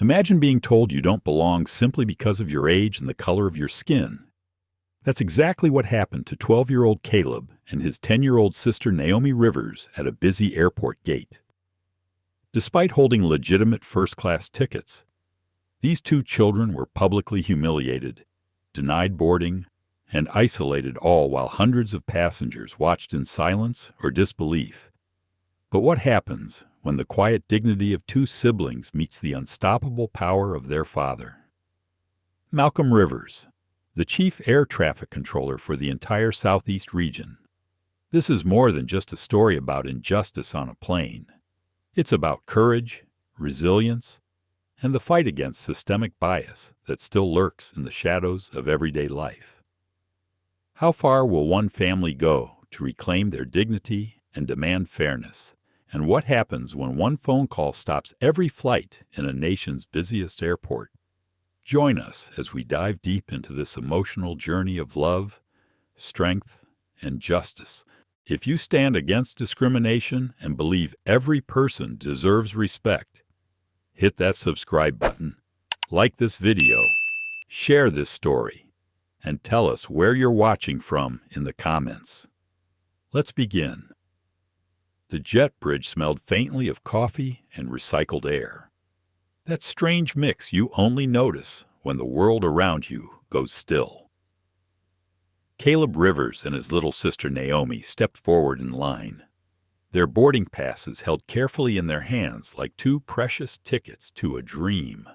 Imagine being told you don't belong simply because of your age and the color of your skin. That's exactly what happened to 12-year-old Caleb and his 10-year-old sister Naomi Rivers at a busy airport gate. Despite holding legitimate first-class tickets, these two children were publicly humiliated, denied boarding, and isolated, all while hundreds of passengers watched in silence or disbelief. But what happens when the quiet dignity of two siblings meets the unstoppable power of their father? Malcolm Rivers, the chief air traffic controller for the entire Southeast region. This is more than just a story about injustice on a plane. It's about courage, resilience, and the fight against systemic bias that still lurks in the shadows of everyday life. How far will one family go to reclaim their dignity and demand fairness? And what happens when one phone call stops every flight in a nation's busiest airport? Join us as we dive deep into this emotional journey of love, strength, and justice. If you stand against discrimination and believe every person deserves respect, hit that subscribe button, like this video, share this story, and tell us where you're watching from in the comments. Let's begin. The jet bridge smelled faintly of coffee and recycled air. That strange mix you only notice when the world around you goes still. Caleb Rivers and his little sister Naomi stepped forward in line, their boarding passes held carefully in their hands like two precious tickets to a dream.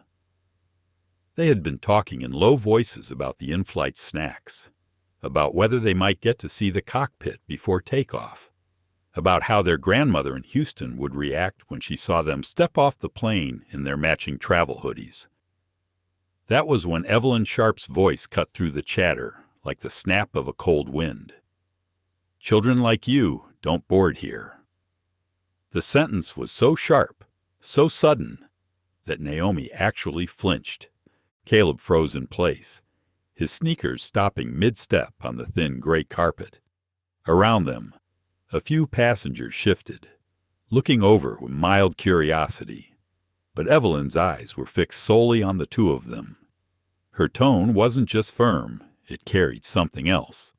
They had been talking in low voices about the in-flight snacks, about whether they might get to see the cockpit before takeoff, about how their grandmother in Houston would react when she saw them step off the plane in their matching travel hoodies. That was when Evelyn Sharp's voice cut through the chatter like the snap of a cold wind. "Children like you don't board here." The sentence was so sharp, so sudden, that Naomi actually flinched. Caleb froze in place, his sneakers stopping mid-step on the thin gray carpet. Around them, a few passengers shifted, looking over with mild curiosity, but Evelyn's eyes were fixed solely on the two of them. Her tone wasn't just firm, it carried something else,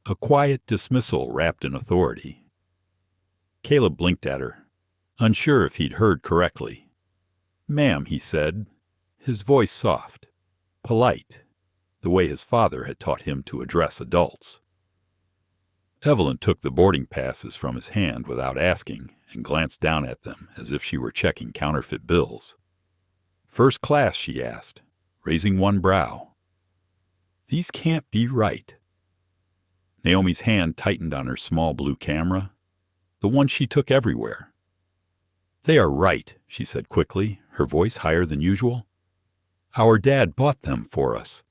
a quiet dismissal wrapped in authority. Caleb blinked at her, unsure if he'd heard correctly. "Ma'am," he said, his voice soft, polite, the way his father had taught him to address adults. Evelyn took the boarding passes from his hand without asking and glanced down at them as if she were checking counterfeit bills. "First class?" she asked, raising one brow. "These can't be right." Naomi's hand tightened on her small blue camera, the one she took everywhere. "They are right," she said quickly, her voice higher than usual. "Our dad bought them for us."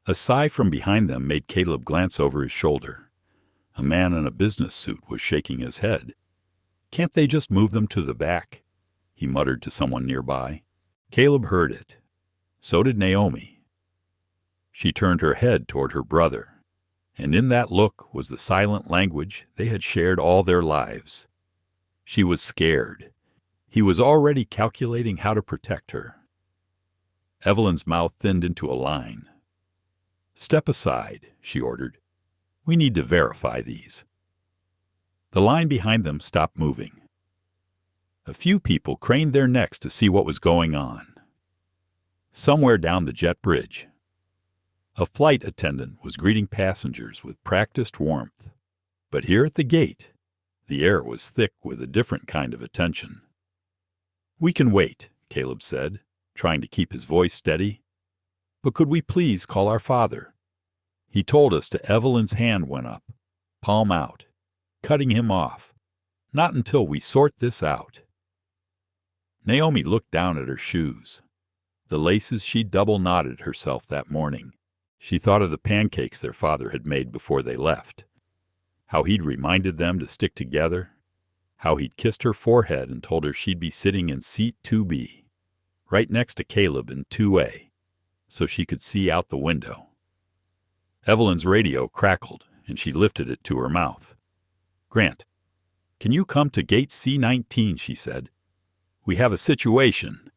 A sigh from behind them made Caleb glance over his shoulder. A man in a business suit was shaking his head. "Can't they just move them to the back?" he muttered to someone nearby. Caleb heard it. So did Naomi. She turned her head toward her brother, and in that look was the silent language they had shared all their lives. She was scared. He was already calculating how to protect her. Evelyn's mouth thinned into a line. "Step aside," she ordered. "We need to verify these." The line behind them stopped moving. A few people craned their necks to see what was going on. Somewhere down the jet bridge, a flight attendant was greeting passengers with practiced warmth. But here at the gate, the air was thick with a different kind of attention. "We can wait," Caleb said, trying to keep his voice steady. "But could we please call our father? He told us to." Evelyn's hand went up, palm out, cutting him off. "Not until we sort this out." Naomi looked down at her shoes, the laces she'd double-knotted herself that morning. She thought of the pancakes their father had made before they left, how he'd reminded them to stick together, how he'd kissed her forehead and told her she'd be sitting in seat 2B, right next to Caleb in 2A, so she could see out the window. Evelyn's radio crackled, and she lifted it to her mouth. "Grant, can you come to gate C19, she said. "We have a situation."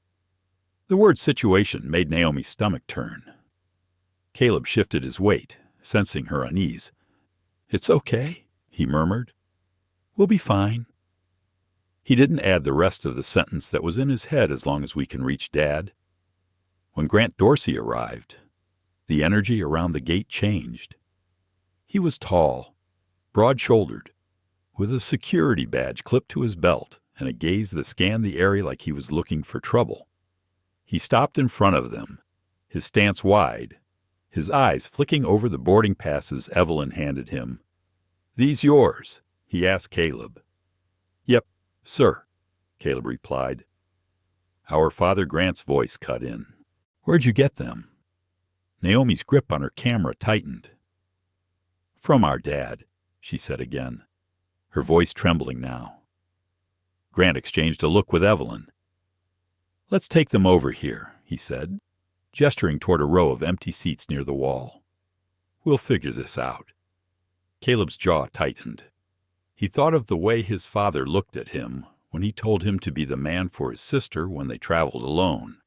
The word situation made Naomi's stomach turn. Caleb shifted his weight, sensing her unease. "It's okay," he murmured. "We'll be fine." He didn't add the rest of the sentence that was in his head as long as we can reach Dad. When Grant Dorsey arrived, the energy around the gate changed. He was tall, broad-shouldered, with a security badge clipped to his belt and a gaze that scanned the area like he was looking for trouble. He stopped in front of them, his stance wide, his eyes flicking over the boarding passes Evelyn handed him. "These yours?" he asked Caleb. "Yep, sir," Caleb replied. Our Father Grant's voice cut in. "Where'd you get them?" Naomi's grip on her camera tightened. "From our dad," she said again, her voice trembling now. Grant exchanged a look with Evelyn. "Let's take them over here," he said, gesturing toward a row of empty seats near the wall. "We'll figure this out." Caleb's jaw tightened. He thought of the way his father looked at him when he told him to be the man for his sister when they traveled alone.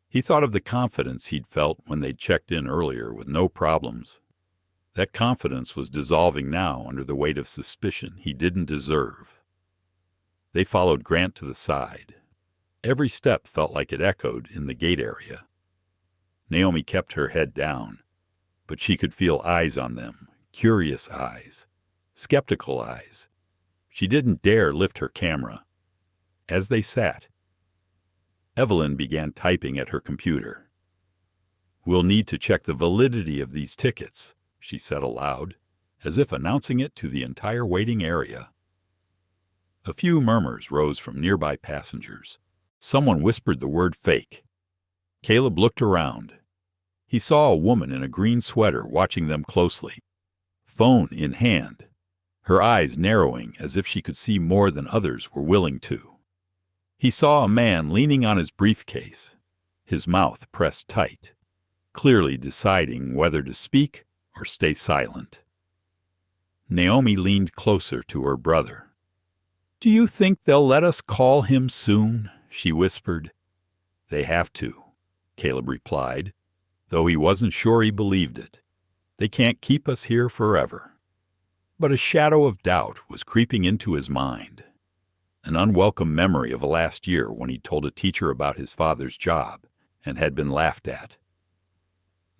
He thought of the confidence he'd felt when they'd checked in earlier with no problems. That confidence was dissolving now under the weight of suspicion he didn't deserve. They followed Grant to the side. Every step felt like it echoed in the gate area. Naomi kept her head down, but she could feel eyes on them, curious eyes, skeptical eyes. She didn't dare lift her camera. As they sat, Evelyn began typing at her computer. "We'll need to check the validity of these tickets," she said aloud, as if announcing it to the entire waiting area. A few murmurs rose from nearby passengers. Someone whispered the word fake. Caleb looked around. He saw a woman in a green sweater watching them closely, phone in hand, her eyes narrowing as if she could see more than others were willing to. He saw a man leaning on his briefcase, his mouth pressed tight, clearly deciding whether to speak or stay silent. Naomi leaned closer to her brother. "Do you think they'll let us call him soon?" she whispered. "They have to," Caleb replied, though he wasn't sure he believed it. "They can't keep us here forever." But a shadow of doubt was creeping into his mind, an unwelcome memory of a last year when he told a teacher about his father's job and had been laughed at.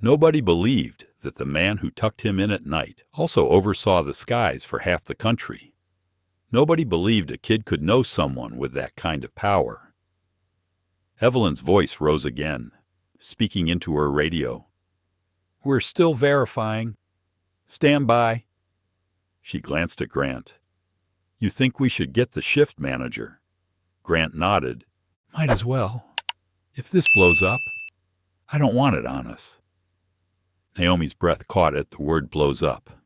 Nobody believed that the man who tucked him in at night also oversaw the skies for half the country. Nobody believed a kid could know someone with that kind of power. Evelyn's voice rose again, speaking into her radio. "We're still verifying. Stand by." She glanced at Grant. "You think we should get the shift manager?" Grant nodded. "Might as well. If this blows up, I don't want it on us." Naomi's breath caught at the word "blows up."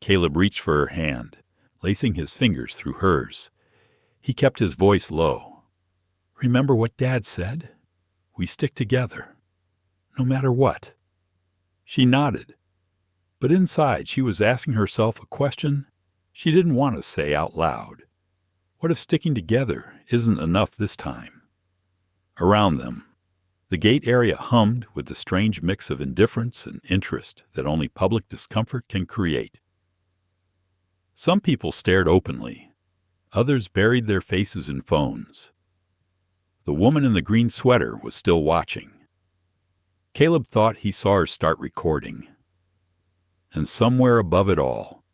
Caleb reached for her hand, lacing his fingers through hers. He kept his voice low. "Remember what Dad said? We stick together, no matter what." She nodded, but inside she was asking herself a question she didn't want to say out loud. What if sticking together isn't enough this time? Around them, the gate area hummed with the strange mix of indifference and interest that only public discomfort can create. Some people stared openly. Others buried their faces in phones. The woman in the green sweater was still watching. Caleb thought he saw her start recording. And somewhere above it all,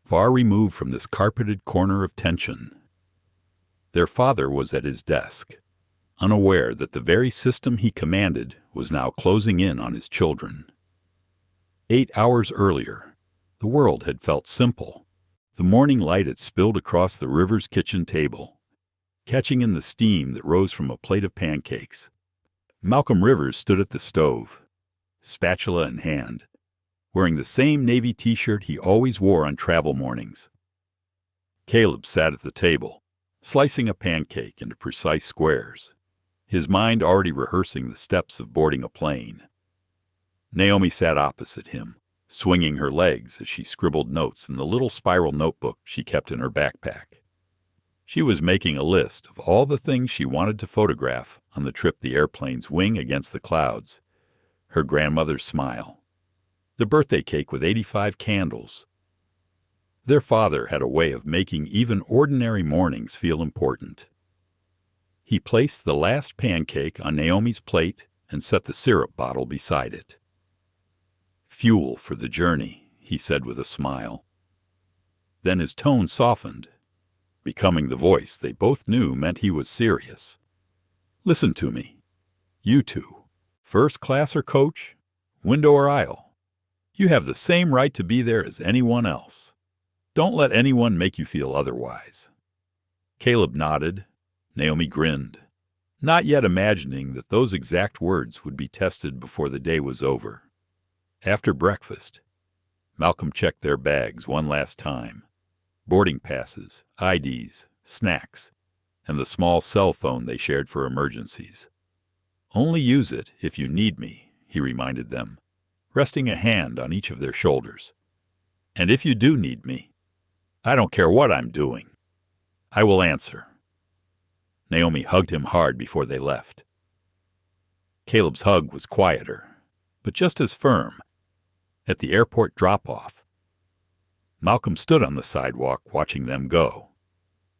far removed from this carpeted corner of tension, their father was at his desk, unaware that the very system he commanded was now closing in on his children. 8 hours earlier, the world had felt simple. The morning light had spilled across the Rivers kitchen table, catching in the steam that rose from a plate of pancakes. Malcolm Rivers stood at the stove, spatula in hand, wearing the same navy t-shirt he always wore on travel mornings. Caleb sat at the table, slicing a pancake into precise squares, his mind already rehearsing the steps of boarding a plane. Naomi sat opposite him, swinging her legs as she scribbled notes in the little spiral notebook she kept in her backpack. She was making a list of all the things she wanted to photograph on the trip the airplane's wing against the clouds. Her grandmother's smile. The birthday cake with 85 candles. Their father had a way of making even ordinary mornings feel important. He placed the last pancake on Naomi's plate and set the syrup bottle beside it. "Fuel for the journey," he said with a smile. Then his tone softened, becoming the voice they both knew meant he was serious. "Listen to me. You two. First class or coach, window or aisle. You have the same right to be there as anyone else. Don't let anyone make you feel otherwise." Caleb nodded. Naomi grinned, not yet imagining that those exact words would be tested before the day was over. After breakfast, Malcolm checked their bags one last time. Boarding passes, IDs, snacks, and the small cell phone they shared for emergencies. "Only use it if you need me," he reminded them, resting a hand on each of their shoulders. "And if you do need me, I don't care what I'm doing. I will answer." Naomi hugged him hard before they left. Caleb's hug was quieter, but just as firm. At the airport drop-off, Malcolm stood on the sidewalk watching them go.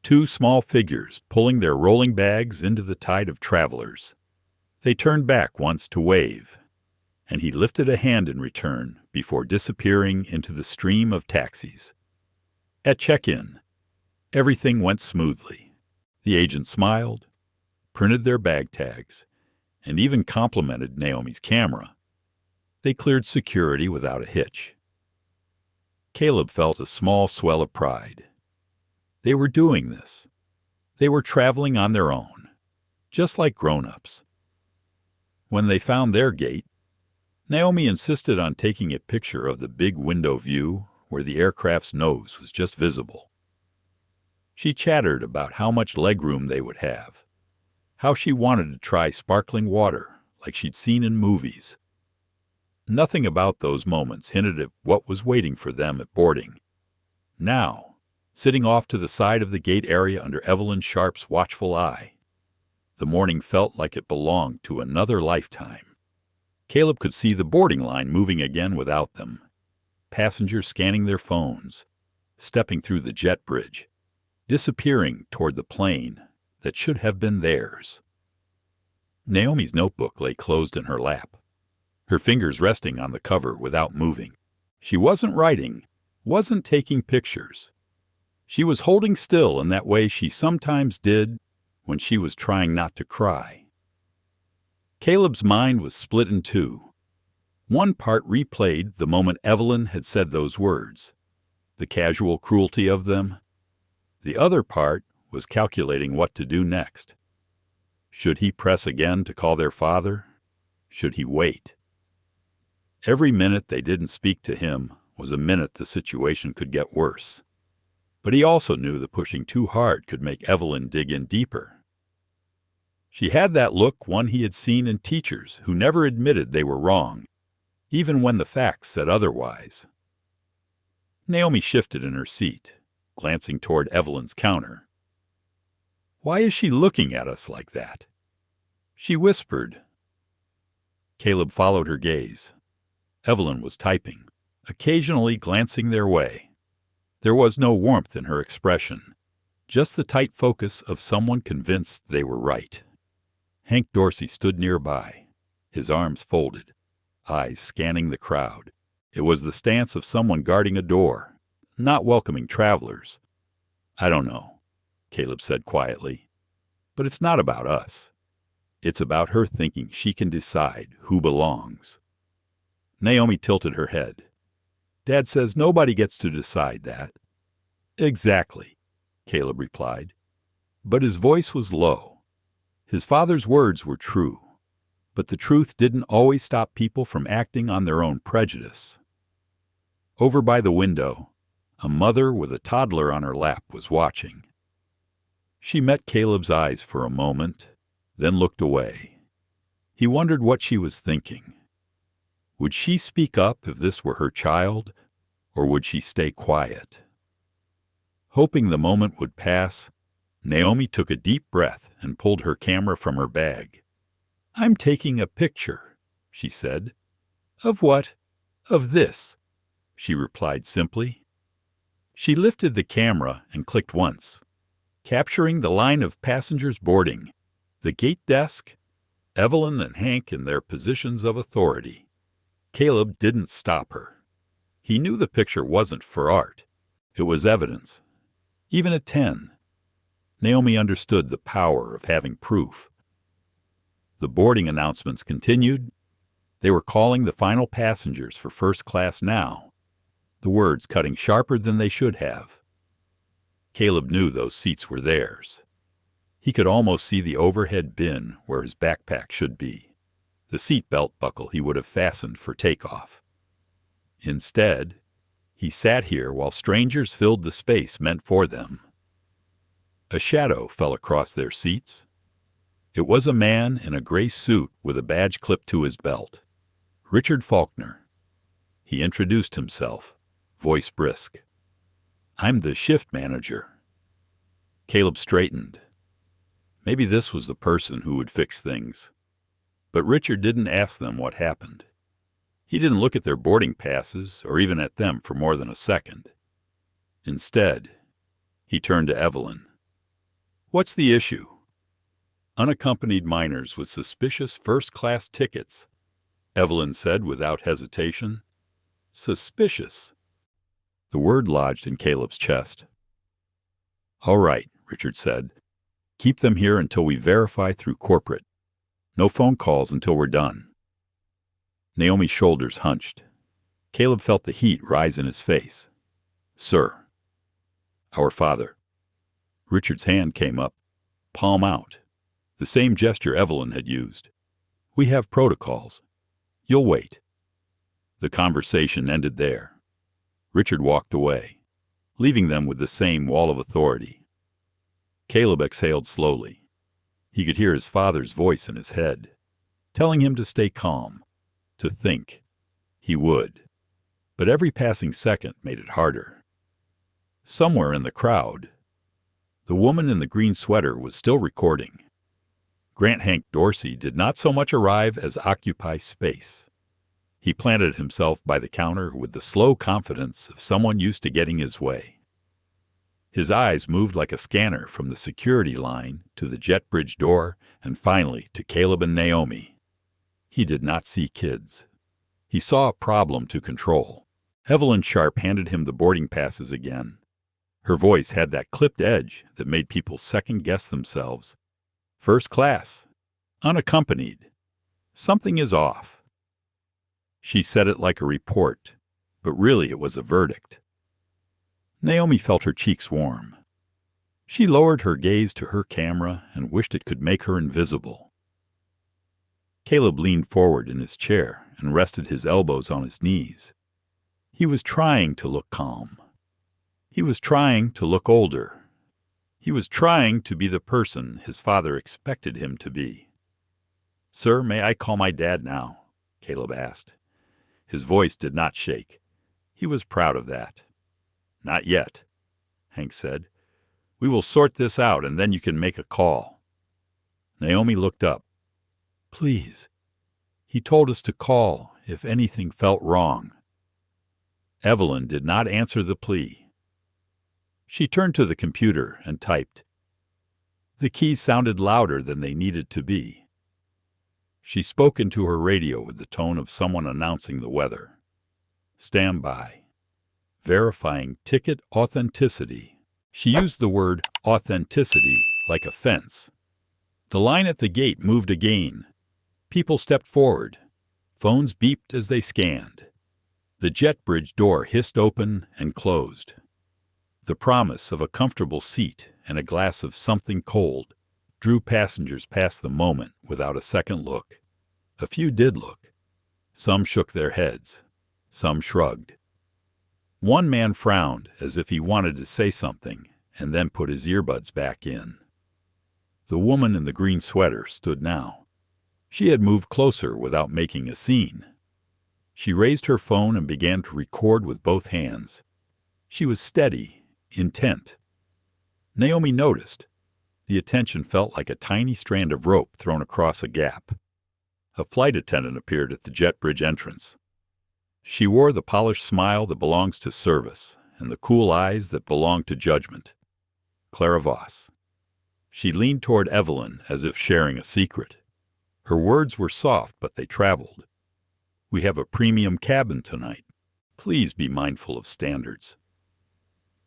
Two small figures pulling their rolling bags into the tide of travelers. They turned back once to wave, and he lifted a hand in return before disappearing into the stream of taxis. At check-in, everything went smoothly. The agent smiled, printed their bag tags, and even complimented Naomi's camera. They cleared security without a hitch. Caleb felt a small swell of pride. They were doing this. They were traveling on their own, just like grown-ups. When they found their gate, Naomi insisted on taking a picture of the big window view where the aircraft's nose was just visible. She chattered about how much legroom they would have, how she wanted to try sparkling water like she'd seen in movies. Nothing about those moments hinted at what was waiting for them at boarding. Now, sitting off to the side of the gate area under Evelyn Sharp's watchful eye, the morning felt like it belonged to another lifetime. Caleb could see the boarding line moving again without them, passengers scanning their phones, stepping through the jet bridge, disappearing toward the plane that should have been theirs. Naomi's notebook lay closed in her lap, her fingers resting on the cover without moving. She wasn't writing, wasn't taking pictures. She was holding still in that way she sometimes did when she was trying not to cry. Caleb's mind was split in two. One part replayed the moment Evelyn had said those words, the casual cruelty of them. The other part was calculating what to do next. Should he press again to call their father? Should he wait? Every minute they didn't speak to him was a minute the situation could get worse. But he also knew that pushing too hard could make Evelyn dig in deeper. She had that look one he had seen in teachers who never admitted they were wrong, even when the facts said otherwise. Naomi shifted in her seat, glancing toward Evelyn's counter. "Why is she looking at us like that?" she whispered. Caleb followed her gaze. Evelyn was typing, occasionally glancing their way. There was no warmth in her expression, just the tight focus of someone convinced they were right. Hank Dorsey stood nearby, his arms folded, eyes scanning the crowd. It was the stance of someone guarding a door, not welcoming travelers. "I don't know," Caleb said quietly, "but it's not about us. It's about her thinking she can decide who belongs." Naomi tilted her head. "Dad says nobody gets to decide that." "Exactly," Caleb replied. But his voice was low. His father's words were true, but the truth didn't always stop people from acting on their own prejudice. Over by the window, a mother with a toddler on her lap was watching. She met Caleb's eyes for a moment, then looked away. He wondered what she was thinking. Would she speak up if this were her child, or would she stay quiet? Hoping the moment would pass, Naomi took a deep breath and pulled her camera from her bag. "I'm taking a picture," she said. "Of what?" "Of this," she replied simply. She lifted the camera and clicked once, capturing the line of passengers boarding, the gate desk, Evelyn and Hank in their positions of authority. Caleb didn't stop her. He knew the picture wasn't for art. It was evidence. Even at 10, Naomi understood the power of having proof. The boarding announcements continued. They were calling the final passengers for first class now, the words cutting sharper than they should have. Caleb knew those seats were theirs. He could almost see the overhead bin where his backpack should be, the seat belt buckle he would have fastened for takeoff. Instead, he sat here while strangers filled the space meant for them. A shadow fell across their seats. It was a man in a gray suit with a badge clipped to his belt. Richard Faulkner. He introduced himself, voice brisk. "I'm the shift manager." Caleb straightened. Maybe this was the person who would fix things. But Richard didn't ask them what happened. He didn't look at their boarding passes or even at them for more than a second. Instead, he turned to Evelyn. "What's the issue?" "Unaccompanied minors with suspicious first-class tickets," Evelyn said without hesitation. "Suspicious." The word lodged in Caleb's chest. "All right," Richard said. "Keep them here until we verify through corporate. No phone calls until we're done." Naomi's shoulders hunched. Caleb felt the heat rise in his face. "Sir." "Our Father." Richard's hand came up, palm out, the same gesture Evelyn had used. "We have protocols. You'll wait." The conversation ended there. Richard walked away, leaving them with the same wall of authority. Caleb exhaled slowly. He could hear his father's voice in his head, telling him to stay calm, to think. He would. But every passing second made it harder. Somewhere in the crowd, the woman in the green sweater was still recording. Grant Hank Dorsey did not so much arrive as occupy space. He planted himself by the counter with the slow confidence of someone used to getting his way. His eyes moved like a scanner from the security line to the jet bridge door and finally to Caleb and Naomi. He did not see kids. He saw a problem to control. Evelyn Sharp handed him the boarding passes again. Her voice had that clipped edge that made people second-guess themselves. "First class. Unaccompanied. Something is off." She said it like a report, but really it was a verdict. Naomi felt her cheeks warm. She lowered her gaze to her camera and wished it could make her invisible. Caleb leaned forward in his chair and rested his elbows on his knees. He was trying to look calm. He was trying to look older. He was trying to be the person his father expected him to be. "Sir, may I call my dad now?" Caleb asked. His voice did not shake. He was proud of that. "Not yet," Hank said. "We will sort this out, and then you can make a call." Naomi looked up. "Please. He told us to call if anything felt wrong." Evelyn did not answer the plea. She turned to the computer and typed. The keys sounded louder than they needed to be. She spoke into her radio with the tone of someone announcing the weather. "Stand by. Verifying ticket authenticity." She used the word authenticity like a fence. The line at the gate moved again. People stepped forward. Phones beeped as they scanned. The jet bridge door hissed open and closed. The promise of a comfortable seat and a glass of something cold drew passengers past the moment without a second look. A few did look. Some shook their heads. Some shrugged. One man frowned as if he wanted to say something and then put his earbuds back in. The woman in the green sweater stood now. She had moved closer without making a scene. She raised her phone and began to record with both hands. She was steady, intent. Naomi noticed. The attention felt like a tiny strand of rope thrown across a gap. A flight attendant appeared at the jet bridge entrance. She wore the polished smile that belongs to service and the cool eyes that belong to judgment. Clara Voss. She leaned toward Evelyn as if sharing a secret. Her words were soft, but they traveled. "We have a premium cabin tonight. Please be mindful of standards."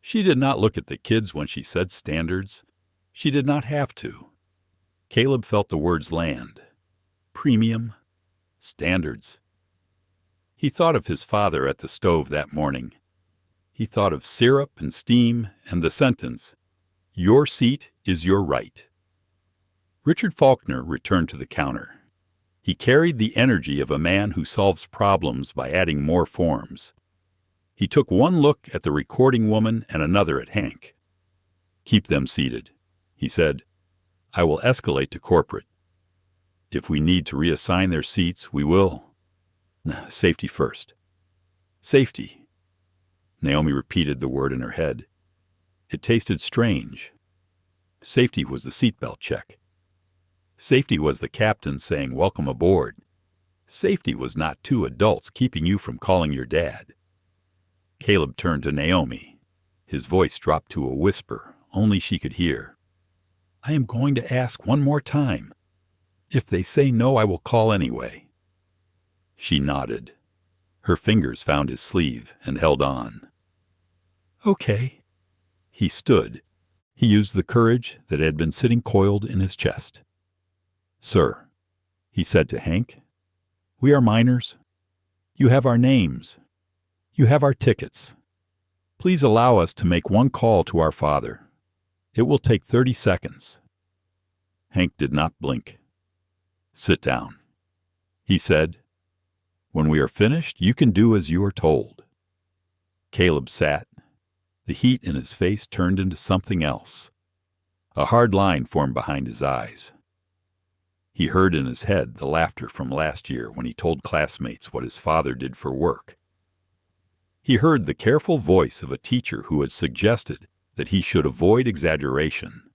She did not look at the kids when she said standards. She did not have to. Caleb felt the words land. Premium. Standards. He thought of his father at the stove that morning. He thought of syrup and steam and the sentence, "Your seat is your right." Richard Faulkner returned to the counter. He carried the energy of a man who solves problems by adding more forms. He took one look at the recording woman and another at Hank. "Keep them seated," he said. "I will escalate to corporate. If we need to reassign their seats, we will. Safety first." Safety. Naomi repeated the word in her head. It tasted strange. Safety was the seatbelt check. Safety was the captain saying, "Welcome aboard." Safety was not two adults keeping you from calling your dad. Caleb turned to Naomi. His voice dropped to a whisper only she could hear. "I am going to ask one more time. If they say no, I will call anyway." She nodded. Her fingers found his sleeve and held on. "Okay." He stood. He used the courage that had been sitting coiled in his chest. "Sir," he said to Hank, "we are minors. You have our names. You have our tickets. Please allow us to make one call to our father. It will take 30 seconds. Hank did not blink. "Sit down," he said. "When we are finished, you can do as you are told." Caleb sat. The heat in his face turned into something else. A hard line formed behind his eyes. He heard in his head the laughter from last year when he told classmates what his father did for work. He heard the careful voice of a teacher who had suggested that he should avoid exaggeration.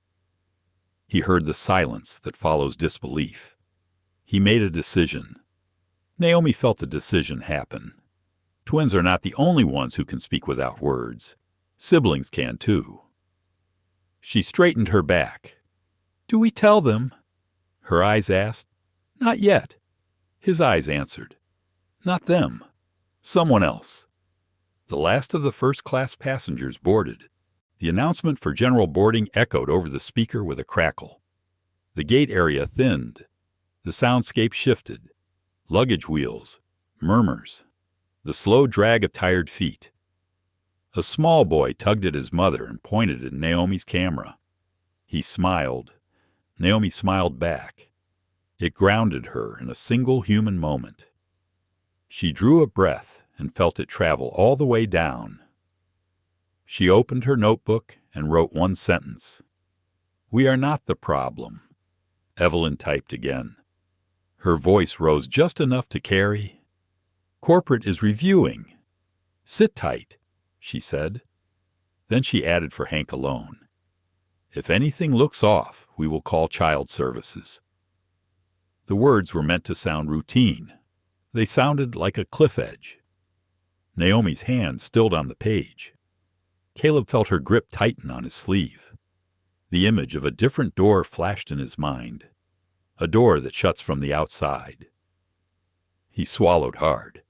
He heard the silence that follows disbelief. He made a decision. Naomi felt the decision happen. Twins are not the only ones who can speak without words. Siblings can too. She straightened her back. "Do we tell them?" Her eyes asked. "Not yet." His eyes answered. "Not them. Someone else." The last of the first-class passengers boarded. The announcement for general boarding echoed over the speaker with a crackle. The gate area thinned. The soundscape shifted. Luggage wheels, murmurs, the slow drag of tired feet. A small boy tugged at his mother and pointed at Naomi's camera. He smiled. Naomi smiled back. It grounded her in a single human moment. She drew a breath and felt it travel all the way down. She opened her notebook and wrote one sentence. "We are not the problem." Evelyn typed again. Her voice rose just enough to carry. "Corporate is reviewing." "Sit tight," she said. Then she added for Hank alone. "If anything looks off, we will call child services." The words were meant to sound routine. They sounded like a cliff edge. Naomi's hand stilled on the page. Caleb felt her grip tighten on his sleeve. The image of a different door flashed in his mind. A door that shuts from the outside. He swallowed hard.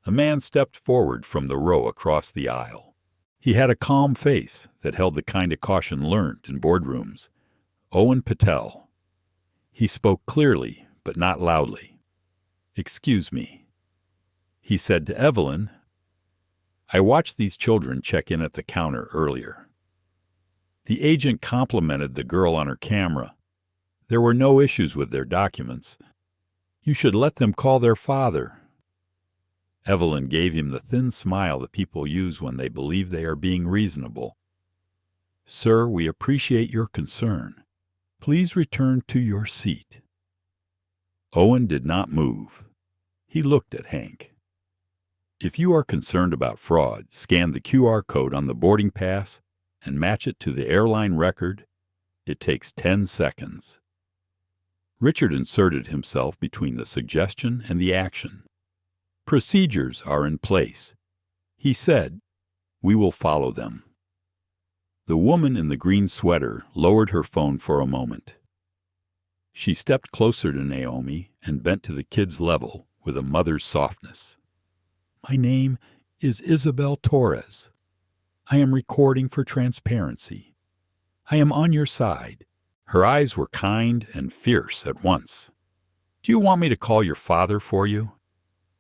A man stepped forward from the row across the aisle. He had a calm face that held the kind of caution learned in boardrooms. Owen Patel. He spoke clearly, but not loudly. "Excuse me." He said to Evelyn, "I watched these children check in at the counter earlier." The agent complimented the girl on her camera. There were no issues with their documents. "You should let them call their father." Evelyn gave him the thin smile that people use when they believe they are being reasonable. "Sir, we appreciate your concern. Please return to your seat." Owen did not move. He looked at Hank. "If you are concerned about fraud, scan the QR code on the boarding pass and match it to the airline record. It takes 10 seconds. Richard inserted himself between the suggestion and the action. Procedures are in place. He said, "We will follow them." The woman in the green sweater lowered her phone for a moment. She stepped closer to Naomi and bent to the kid's level with a mother's softness. "My name is Isabel Torres. I am recording for transparency. I am on your side." Her eyes were kind and fierce at once. "Do you want me to call your father for you?"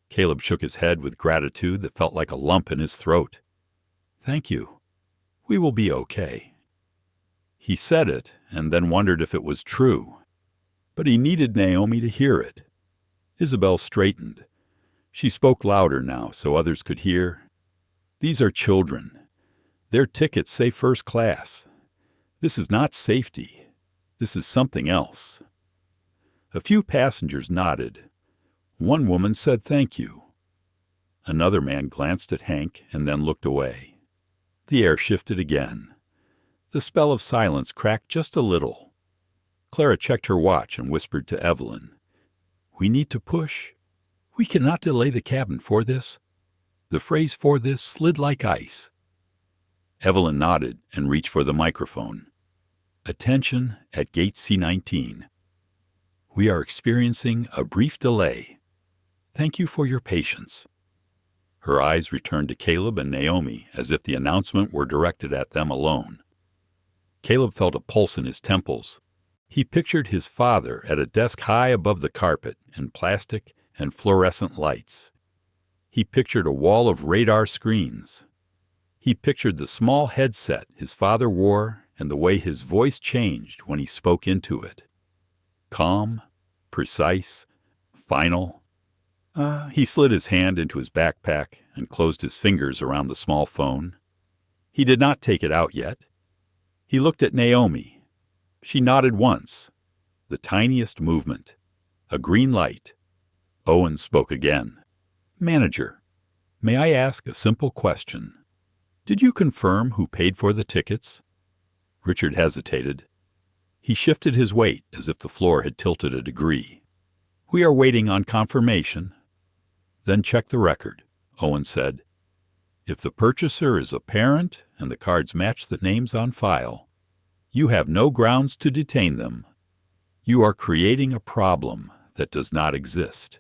Caleb shook his head with gratitude that felt like a lump in his throat. "Thank you. We will be okay." He said it and then wondered if it was true. But he needed Naomi to hear it. Isabel straightened. She spoke louder now so others could hear. "These are children. Their tickets say first class. This is not safety. This is something else." A few passengers nodded. One woman said thank you. Another man glanced at Hank and then looked away. The air shifted again. The spell of silence cracked just a little. Clara checked her watch and whispered to Evelyn, "We need to push. We cannot delay the cabin for this." The phrase "for this" slid like ice. Evelyn nodded and reached for the microphone. "Attention at gate C-19. We are experiencing a brief delay. Thank you for your patience." Her eyes returned to Caleb and Naomi as if the announcement were directed at them alone. Caleb felt a pulse in his temples. He pictured his father at a desk high above the carpet in plastic and fluorescent lights. He pictured a wall of radar screens. He pictured the small headset his father wore and the way his voice changed when he spoke into it. Calm, precise, final. He slid his hand into his backpack and closed his fingers around the small phone. He did not take it out yet. He looked at Naomi. She nodded once. The tiniest movement. A green light. Owen spoke again. "Manager, may I ask a simple question? Did you confirm who paid for the tickets?" Richard hesitated. He shifted his weight as if the floor had tilted a degree. "We are waiting on confirmation." "Then check the record," Owen said. "If the purchaser is a parent and the cards match the names on file, you have no grounds to detain them. You are creating a problem that does not exist."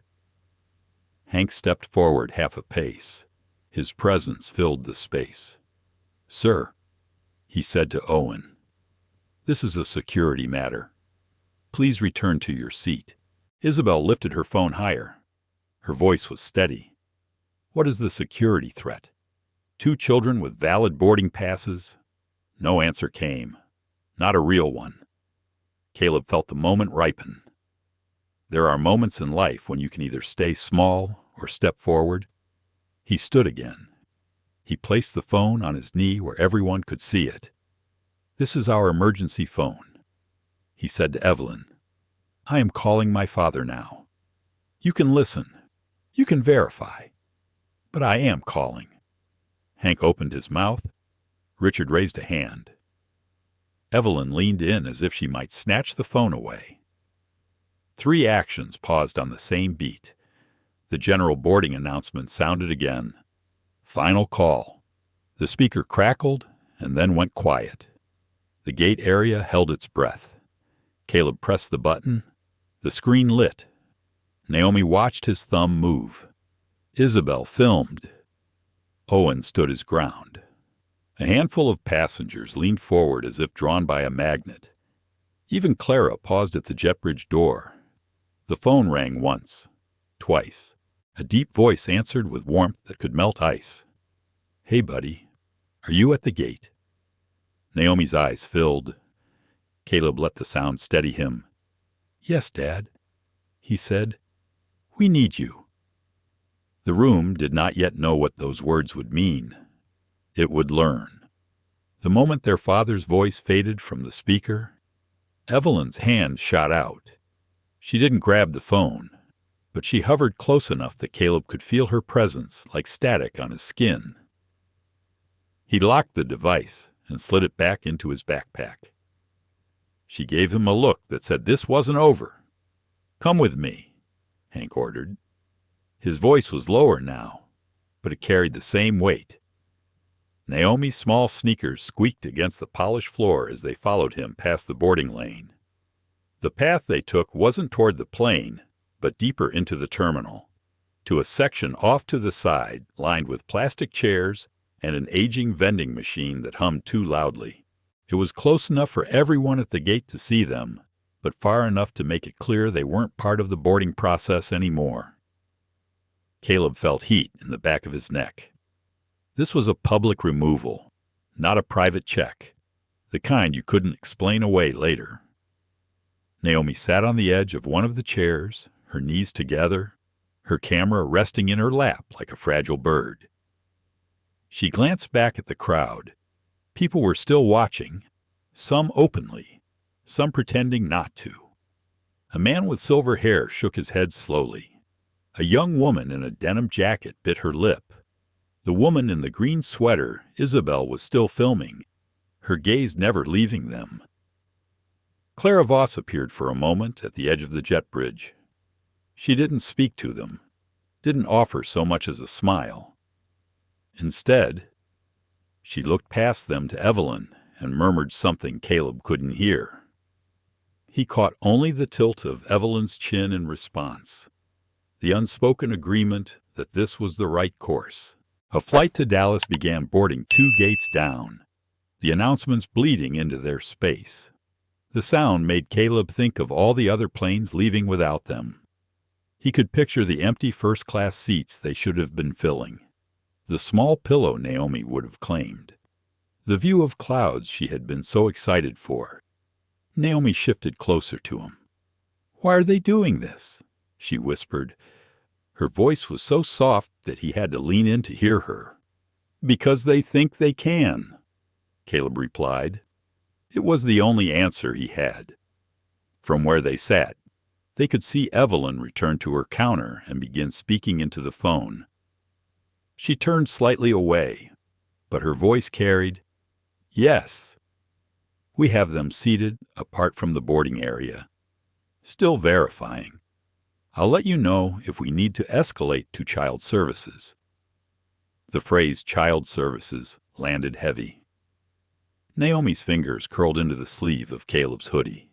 Hank stepped forward half a pace. His presence filled the space. "Sir," he said to Owen, "this is a security matter. Please return to your seat." Isabel lifted her phone higher. Her voice was steady. "What is the security threat? 2 children with valid boarding passes?" No answer came. Not a real one. Caleb felt the moment ripen. There are moments in life when you can either stay small or step forward. He stood again. He placed the phone on his knee where everyone could see it. "This is our emergency phone." He said to Evelyn, "I am calling my father now. You can listen. You can verify. But I am calling." Hank opened his mouth. Richard raised a hand. Evelyn leaned in as if she might snatch the phone away. 3 actions paused on the same beat. The general boarding announcement sounded again. Final call. The speaker crackled and then went quiet. The gate area held its breath. Caleb pressed the button. The screen lit. Naomi watched his thumb move. Isabel filmed. Owen stood his ground. A handful of passengers leaned forward as if drawn by a magnet. Even Clara paused at the jet bridge door. The phone rang once, twice. A deep voice answered with warmth that could melt ice. "Hey, buddy, are you at the gate?" Naomi's eyes filled. Caleb let the sound steady him. "Yes, Dad," he said. "We need you." The room did not yet know what those words would mean. It would learn. The moment their father's voice faded from the speaker, Evelyn's hand shot out. She didn't grab the phone, but she hovered close enough that Caleb could feel her presence like static on his skin. He locked the device and slid it back into his backpack. She gave him a look that said this wasn't over. "Come with me," Hank ordered. His voice was lower now, but it carried the same weight. Naomi's small sneakers squeaked against the polished floor as they followed him past the boarding lane. The path they took wasn't toward the plane, but deeper into the terminal, to a section off to the side lined with plastic chairs and an aging vending machine that hummed too loudly. It was close enough for everyone at the gate to see them, but far enough to make it clear they weren't part of the boarding process anymore. Caleb felt heat in the back of his neck. This was a public removal, not a private check, the kind you couldn't explain away later. Naomi sat on the edge of one of the chairs, her knees together, her camera resting in her lap like a fragile bird. She glanced back at the crowd. People were still watching, some openly, some pretending not to. A man with silver hair shook his head slowly. A young woman in a denim jacket bit her lip. The woman in the green sweater, Isabel, was still filming, her gaze never leaving them. Clara Voss appeared for a moment at the edge of the jet bridge. She didn't speak to them, didn't offer so much as a smile. Instead, she looked past them to Evelyn and murmured something Caleb couldn't hear. He caught only the tilt of Evelyn's chin in response, the unspoken agreement that this was the right course. A flight to Dallas began boarding 2 gates down, the announcements bleeding into their space. The sound made Caleb think of all the other planes leaving without them. He could picture the empty first-class seats they should have been filling, the small pillow Naomi would have claimed, the view of clouds she had been so excited for. Naomi shifted closer to him. "Why are they doing this?" she whispered. Her voice was so soft that he had to lean in to hear her. "Because they think they can," Caleb replied. It was the only answer he had. From where they sat, they could see Evelyn return to her counter and begin speaking into the phone. She turned slightly away, but her voice carried, "Yes. We have them seated apart from the boarding area. Still verifying. I'll let you know if we need to escalate to child services." The phrase child services landed heavy. Naomi's fingers curled into the sleeve of Caleb's hoodie.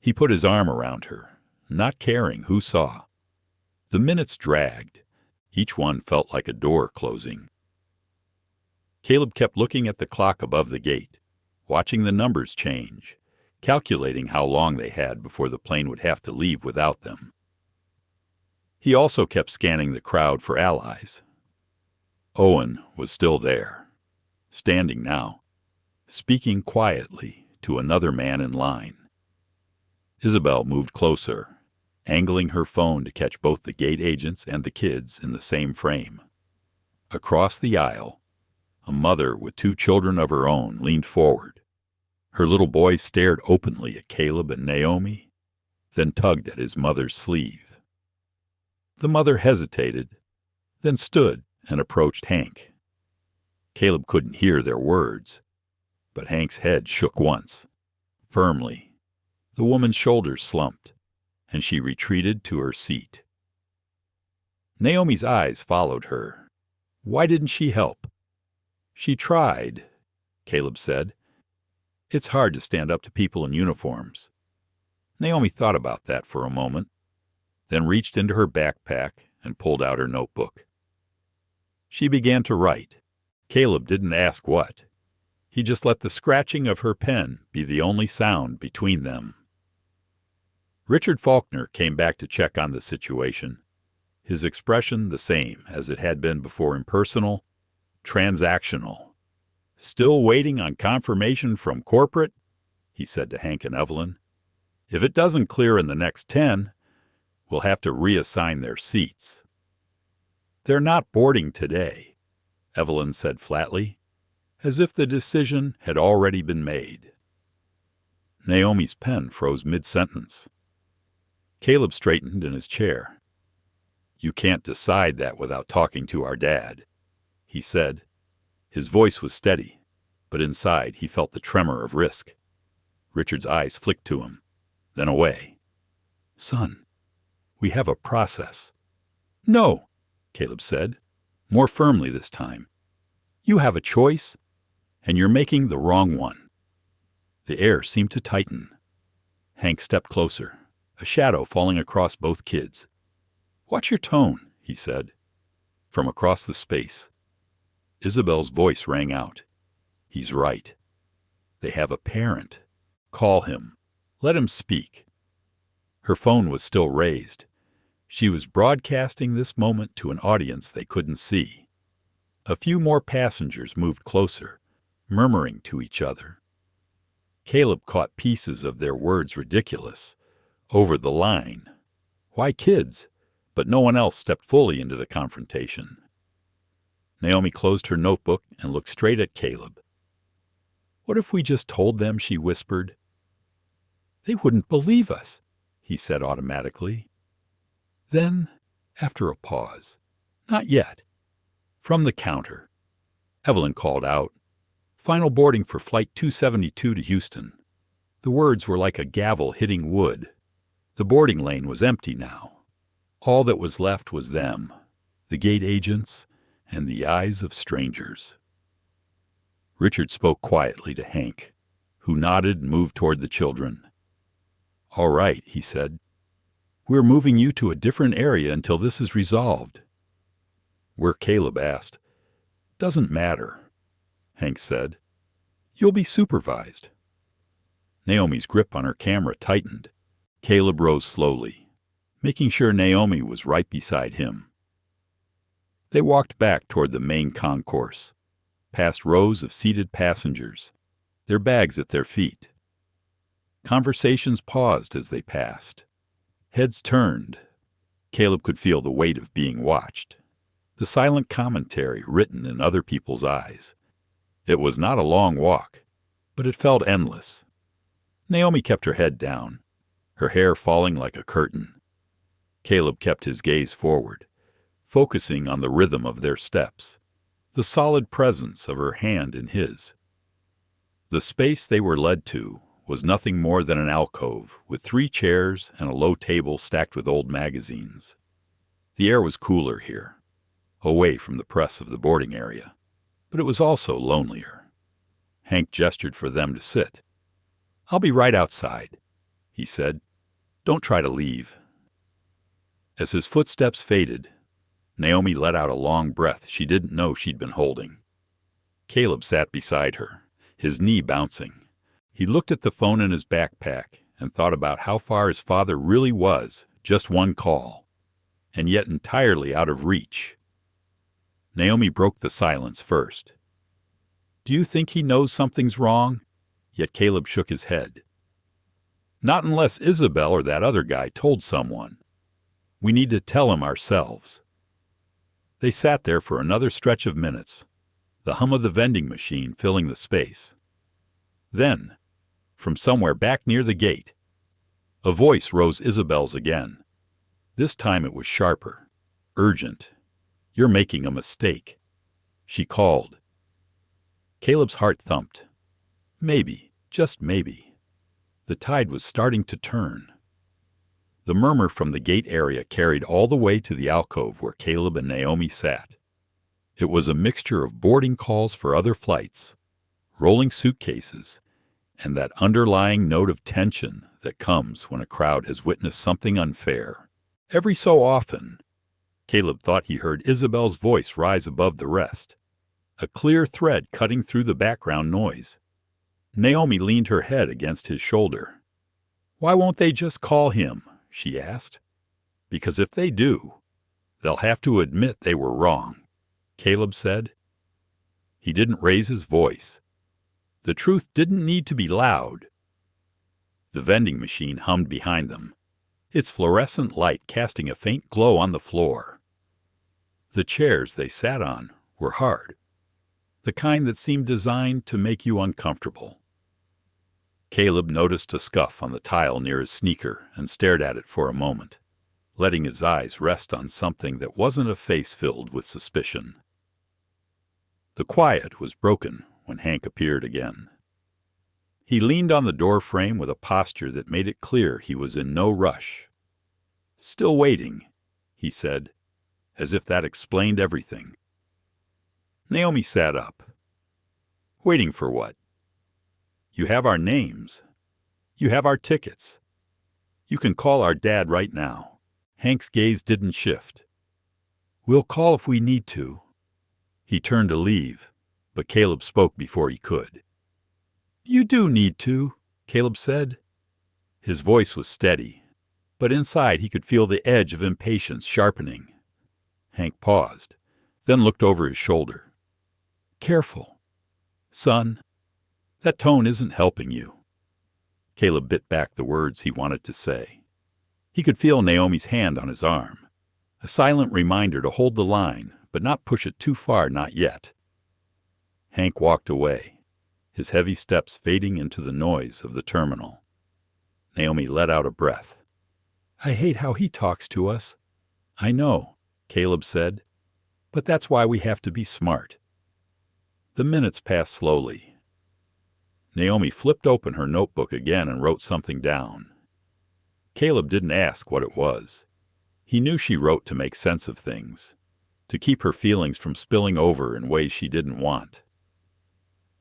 He put his arm around her, not caring who saw. The minutes dragged. Each one felt like a door closing. Caleb kept looking at the clock above the gate, watching the numbers change, calculating how long they had before the plane would have to leave without them. He also kept scanning the crowd for allies. Owen was still there, standing now, speaking quietly to another man in line. Isabel moved closer, angling her phone to catch both the gate agents and the kids in the same frame. Across the aisle, a mother with 2 children of her own leaned forward. Her little boy stared openly at Caleb and Naomi, then tugged at his mother's sleeve. The mother hesitated, then stood and approached Hank. Caleb couldn't hear their words, but Hank's head shook once, firmly. The woman's shoulders slumped, and she retreated to her seat. Naomi's eyes followed her. Why didn't she help? "She tried," Caleb said. "It's hard to stand up to people in uniforms." Naomi thought about that for a moment, then reached into her backpack and pulled out her notebook. She began to write. Caleb didn't ask what. He just let the scratching of her pen be the only sound between them. Richard Faulkner came back to check on the situation, his expression the same as it had been before: impersonal, transactional. "Still waiting on confirmation from corporate," he said to Hank and Evelyn. "If it doesn't clear in the next 10, we'll have to reassign their seats." "They're not boarding today," Evelyn said flatly, as if the decision had already been made. Naomi's pen froze mid-sentence. Caleb straightened in his chair. "You can't decide that without talking to our dad," he said. His voice was steady, but inside he felt the tremor of risk. Richard's eyes flicked to him, then away. "Son, we have a process." "No," Caleb said, more firmly this time. "You have a choice, and you're making the wrong one." The air seemed to tighten. Hank stepped closer, a shadow falling across both kids. "Watch your tone," he said. From across the space, Isabel's voice rang out. "He's right. They have a parent. Call him. Let him speak." Her phone was still raised. She was broadcasting this moment to an audience they couldn't see. A few more passengers moved closer, murmuring to each other. Caleb caught pieces of their words ridiculous. Over the line. Why kids? But no one else stepped fully into the confrontation. Naomi closed her notebook and looked straight at Caleb. "What if we just told them?" she whispered. "They wouldn't believe us," he said automatically. Then, after a pause, "Not yet." From the counter, Evelyn called out, "Final boarding for Flight 272 to Houston." The words were like a gavel hitting wood. The boarding lane was empty now. All that was left was them, the gate agents, and the eyes of strangers. Richard spoke quietly to Hank, who nodded and moved toward the children. "All right," he said. "We're moving you to a different area until this is resolved." Where Caleb asked. "Doesn't matter," Hank said. "You'll be supervised." Naomi's grip on her camera tightened. Caleb rose slowly, making sure Naomi was right beside him. They walked back toward the main concourse, past rows of seated passengers, their bags at their feet. Conversations paused as they passed. Heads turned. Caleb could feel the weight of being watched, the silent commentary written in other people's eyes. It was not a long walk, but it felt endless. Naomi kept her head down, her hair falling like a curtain. Caleb kept his gaze forward, focusing on the rhythm of their steps, the solid presence of her hand in his. The space they were led to was nothing more than an alcove with 3 chairs and a low table stacked with old magazines. The air was cooler here, away from the press of the boarding area, but it was also lonelier. Hank gestured for them to sit. "I'll be right outside," he said. "Don't try to leave." As his footsteps faded, Naomi let out a long breath she didn't know she'd been holding. Caleb sat beside her, his knee bouncing. He looked at the phone in his backpack and thought about how far his father really was, just one call, and yet entirely out of reach. Naomi broke the silence first. "Do you think he knows something's wrong?" Yet Caleb shook his head. "Not unless Isabel or that other guy told someone. We need to tell him ourselves." They sat there for another stretch of minutes, the hum of the vending machine filling the space. Then, from somewhere back near the gate, a voice rose Isabel's again. This time it was sharper, urgent. "You're making a mistake," she called. Caleb's heart thumped. Maybe, just maybe. The tide was starting to turn. The murmur from the gate area carried all the way to the alcove where Caleb and Naomi sat. It was a mixture of boarding calls for other flights, rolling suitcases, and that underlying note of tension that comes when a crowd has witnessed something unfair. Every so often, Caleb thought he heard Isabel's voice rise above the rest, a clear thread cutting through the background noise. Naomi leaned her head against his shoulder. "Why won't they just call him?" she asked. "Because if they do, they'll have to admit they were wrong," Caleb said. He didn't raise his voice. The truth didn't need to be loud. The vending machine hummed behind them, its fluorescent light casting a faint glow on the floor. The chairs they sat on were hard, the kind that seemed designed to make you uncomfortable. Caleb noticed a scuff on the tile near his sneaker and stared at it for a moment, letting his eyes rest on something that wasn't a face filled with suspicion. The quiet was broken when Hank appeared again. He leaned on the door frame with a posture that made it clear he was in no rush. "Still waiting," he said, as if that explained everything. Naomi sat up. "Waiting for what? You have our names. You have our tickets. You can call our dad right now." Hank's gaze didn't shift. "We'll call if we need to." He turned to leave, but Caleb spoke before he could. "You do need to," Caleb said. His voice was steady, but inside he could feel the edge of impatience sharpening. Hank paused, then looked over his shoulder. "Careful. Son, that tone isn't helping you." Caleb bit back the words he wanted to say. He could feel Naomi's hand on his arm, a silent reminder to hold the line, but not push it too far, not yet. Hank walked away, his heavy steps fading into the noise of the terminal. Naomi let out a breath. "I hate how he talks to us." "I know," Caleb said, "but that's why we have to be smart." The minutes passed slowly. Naomi flipped open her notebook again and wrote something down. Caleb didn't ask what it was. He knew she wrote to make sense of things, to keep her feelings from spilling over in ways she didn't want.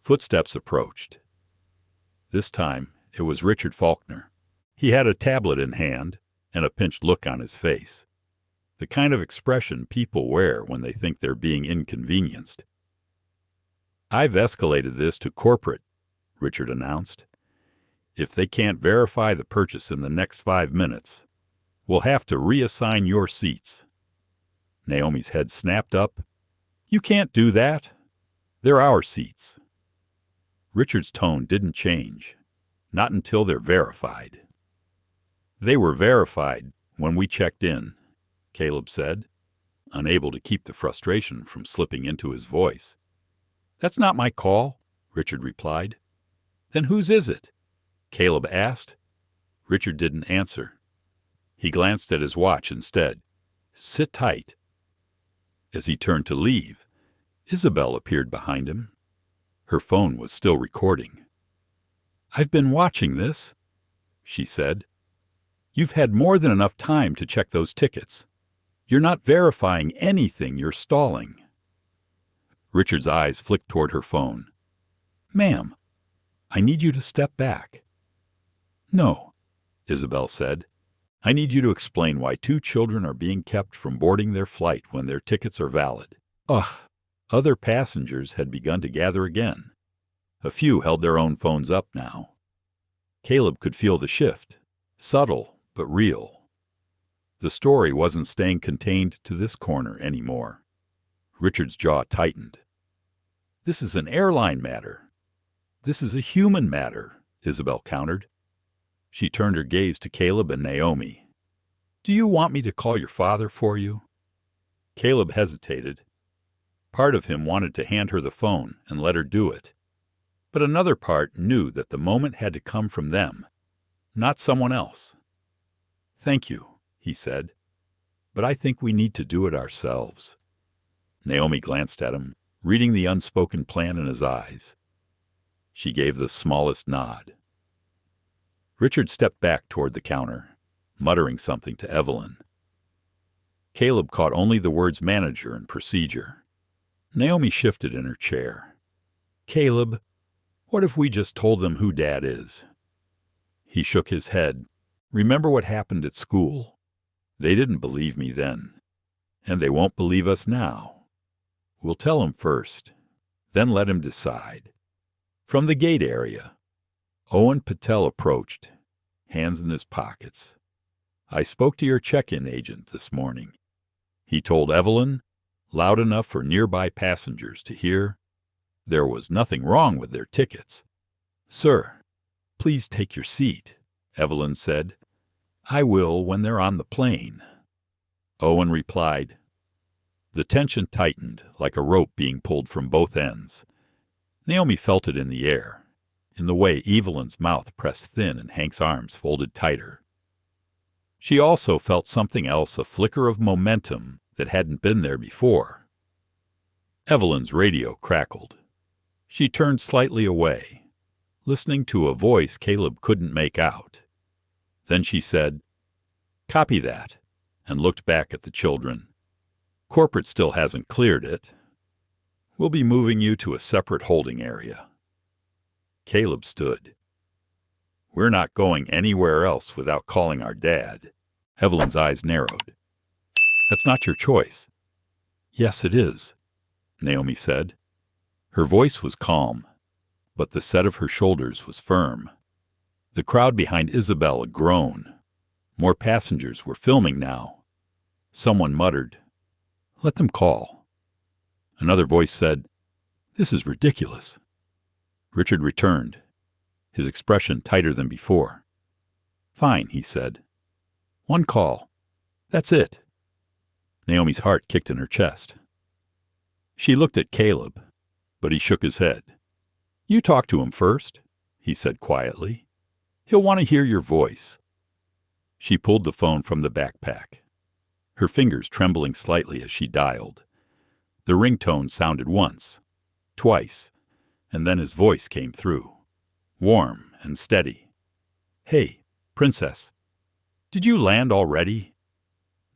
Footsteps approached. This time it was Richard Faulkner. He had a tablet in hand and a pinched look on his face, the kind of expression people wear when they think they're being inconvenienced. "I've escalated this to corporate," Richard announced. "If they can't verify the purchase in the next 5 minutes, we'll have to reassign your seats." Naomi's head snapped up. "You can't do that. They're our seats." Richard's tone didn't change, not until they're verified. "They were verified when we checked in," Caleb said, unable to keep the frustration from slipping into his voice. "That's not my call," Richard replied. "Then whose is it?" Caleb asked. Richard didn't answer. He glanced at his watch instead. "Sit tight." As he turned to leave, Isabel appeared behind him. Her phone was still recording. "I've been watching this," she said. "You've had more than enough time to check those tickets. You're not verifying anything, you're stalling." Richard's eyes flicked toward her phone. "Ma'am, I need you to step back." "No," Isabel said. "I need you to explain why 2 children are being kept from boarding their flight when their tickets are valid." Ugh! Other passengers had begun to gather again. A few held their own phones up now. Caleb could feel the shift, subtle but real. The story wasn't staying contained to this corner anymore. Richard's jaw tightened. "This is an airline matter." "This is a human matter," Isabel countered. She turned her gaze to Caleb and Naomi. "Do you want me to call your father for you?" Caleb hesitated. Part of him wanted to hand her the phone and let her do it. But another part knew that the moment had to come from them, not someone else. "Thank you," he said, "but I think we need to do it ourselves." Naomi glanced at him, reading the unspoken plan in his eyes. She gave the smallest nod. Richard stepped back toward the counter, muttering something to Evelyn. Caleb caught only the words manager and procedure. Naomi shifted in her chair. "Caleb, what if we just told them who Dad is?" He shook his head. "Remember what happened at school? They didn't believe me then, and they won't believe us now. We'll tell him first, then let him decide." From the gate area, Owen Patel approached, hands in his pockets. "I spoke to your check-in agent this morning. He told Evelyn, loud enough for nearby passengers to hear, there was nothing wrong with their tickets." "Sir, please take your seat," Evelyn said. "I will when they're on the plane." Owen replied. The tension tightened like a rope being pulled from both ends. Naomi felt it in the air, in the way Evelyn's mouth pressed thin and Hank's arms folded tighter. She also felt something else, a flicker of momentum that hadn't been there before. Evelyn's radio crackled. She turned slightly away, listening to a voice Caleb couldn't make out. Then she said, "Copy that," and looked back at the children. "Corporate still hasn't cleared it. We'll be moving you to a separate holding area." Caleb stood. "We're not going anywhere else without calling our dad." Evelyn's eyes narrowed. "That's not your choice." "Yes, it is," Naomi said. Her voice was calm, but the set of her shoulders was firm. The crowd behind Isabella groaned. More passengers were filming now. Someone muttered, "Let them call." Another voice said, "This is ridiculous." Richard returned, his expression tighter than before. "Fine," he said. "One call. That's it." Naomi's heart kicked in her chest. She looked at Caleb, but he shook his head. "You talk to him first," he said quietly. "He'll want to hear your voice." She pulled the phone from the backpack, her fingers trembling slightly as she dialed. The ringtone sounded once, twice, and then his voice came through, warm and steady. "Hey, Princess, did you land already?"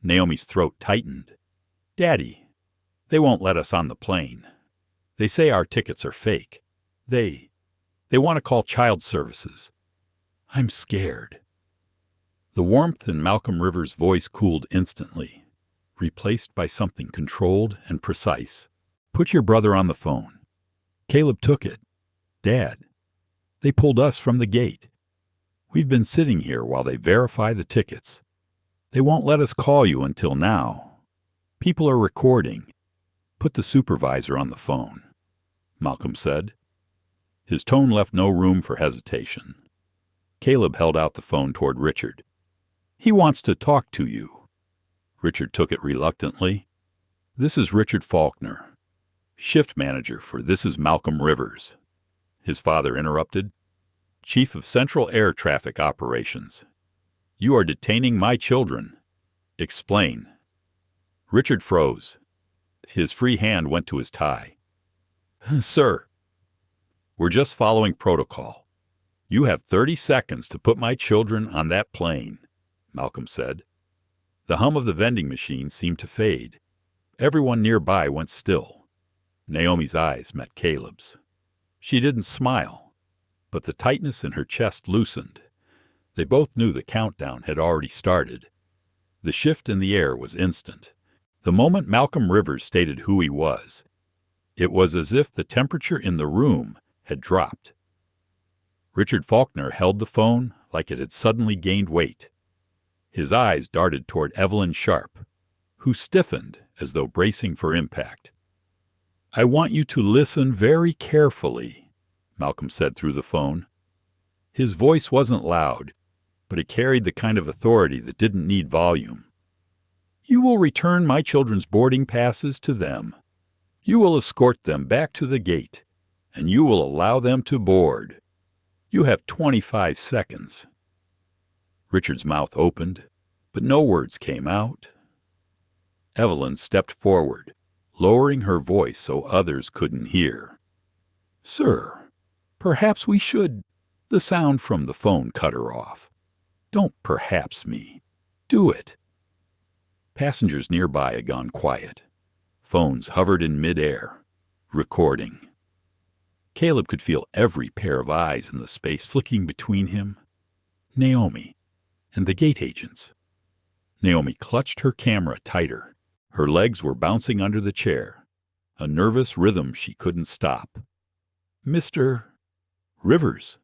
Naomi's throat tightened. "Daddy, they won't let us on the plane. They say our tickets are fake. They want to call child services. I'm scared." The warmth in Malcolm Rivers' voice cooled instantly, replaced by something controlled and precise. "Put your brother on the phone." Caleb took it. "Dad, they pulled us from the gate. We've been sitting here while they verify the tickets. They won't let us call you until now. People are recording." "Put the supervisor on the phone," Malcolm said. His tone left no room for hesitation. Caleb held out the phone toward Richard. "He wants to talk to you." Richard took it reluctantly. "This is Richard Faulkner, shift manager for This is Malcolm Rivers." His father interrupted. "Chief of Central Air Traffic Operations. You are detaining my children. Explain." Richard froze. His free hand went to his tie. "Sir, we're just following protocol. You have 30 seconds to put my children on that plane," Malcolm said. The hum of the vending machine seemed to fade. Everyone nearby went still. Naomi's eyes met Caleb's. She didn't smile, but the tightness in her chest loosened. They both knew the countdown had already started. The shift in the air was instant. The moment Malcolm Rivers stated who he was, it was as if the temperature in the room had dropped. Richard Faulkner held the phone like it had suddenly gained weight. His eyes darted toward Evelyn Sharp, who stiffened as though bracing for impact. "I want you to listen very carefully," Malcolm said through the phone. His voice wasn't loud, but it carried the kind of authority that didn't need volume. "You will return my children's boarding passes to them. You will escort them back to the gate, and you will allow them to board. You have 25 seconds. Richard's mouth opened, but no words came out. Evelyn stepped forward, lowering her voice so others couldn't hear. "Sir, perhaps we should—" The sound from the phone cut her off. "Don't perhaps me. Do it." Passengers nearby had gone quiet. Phones hovered in midair, recording. Caleb could feel every pair of eyes in the space flicking between him, Naomi, and the gate agents. Naomi clutched her camera tighter. Her legs were bouncing under the chair, a nervous rhythm she couldn't stop. "Mr. Rivers."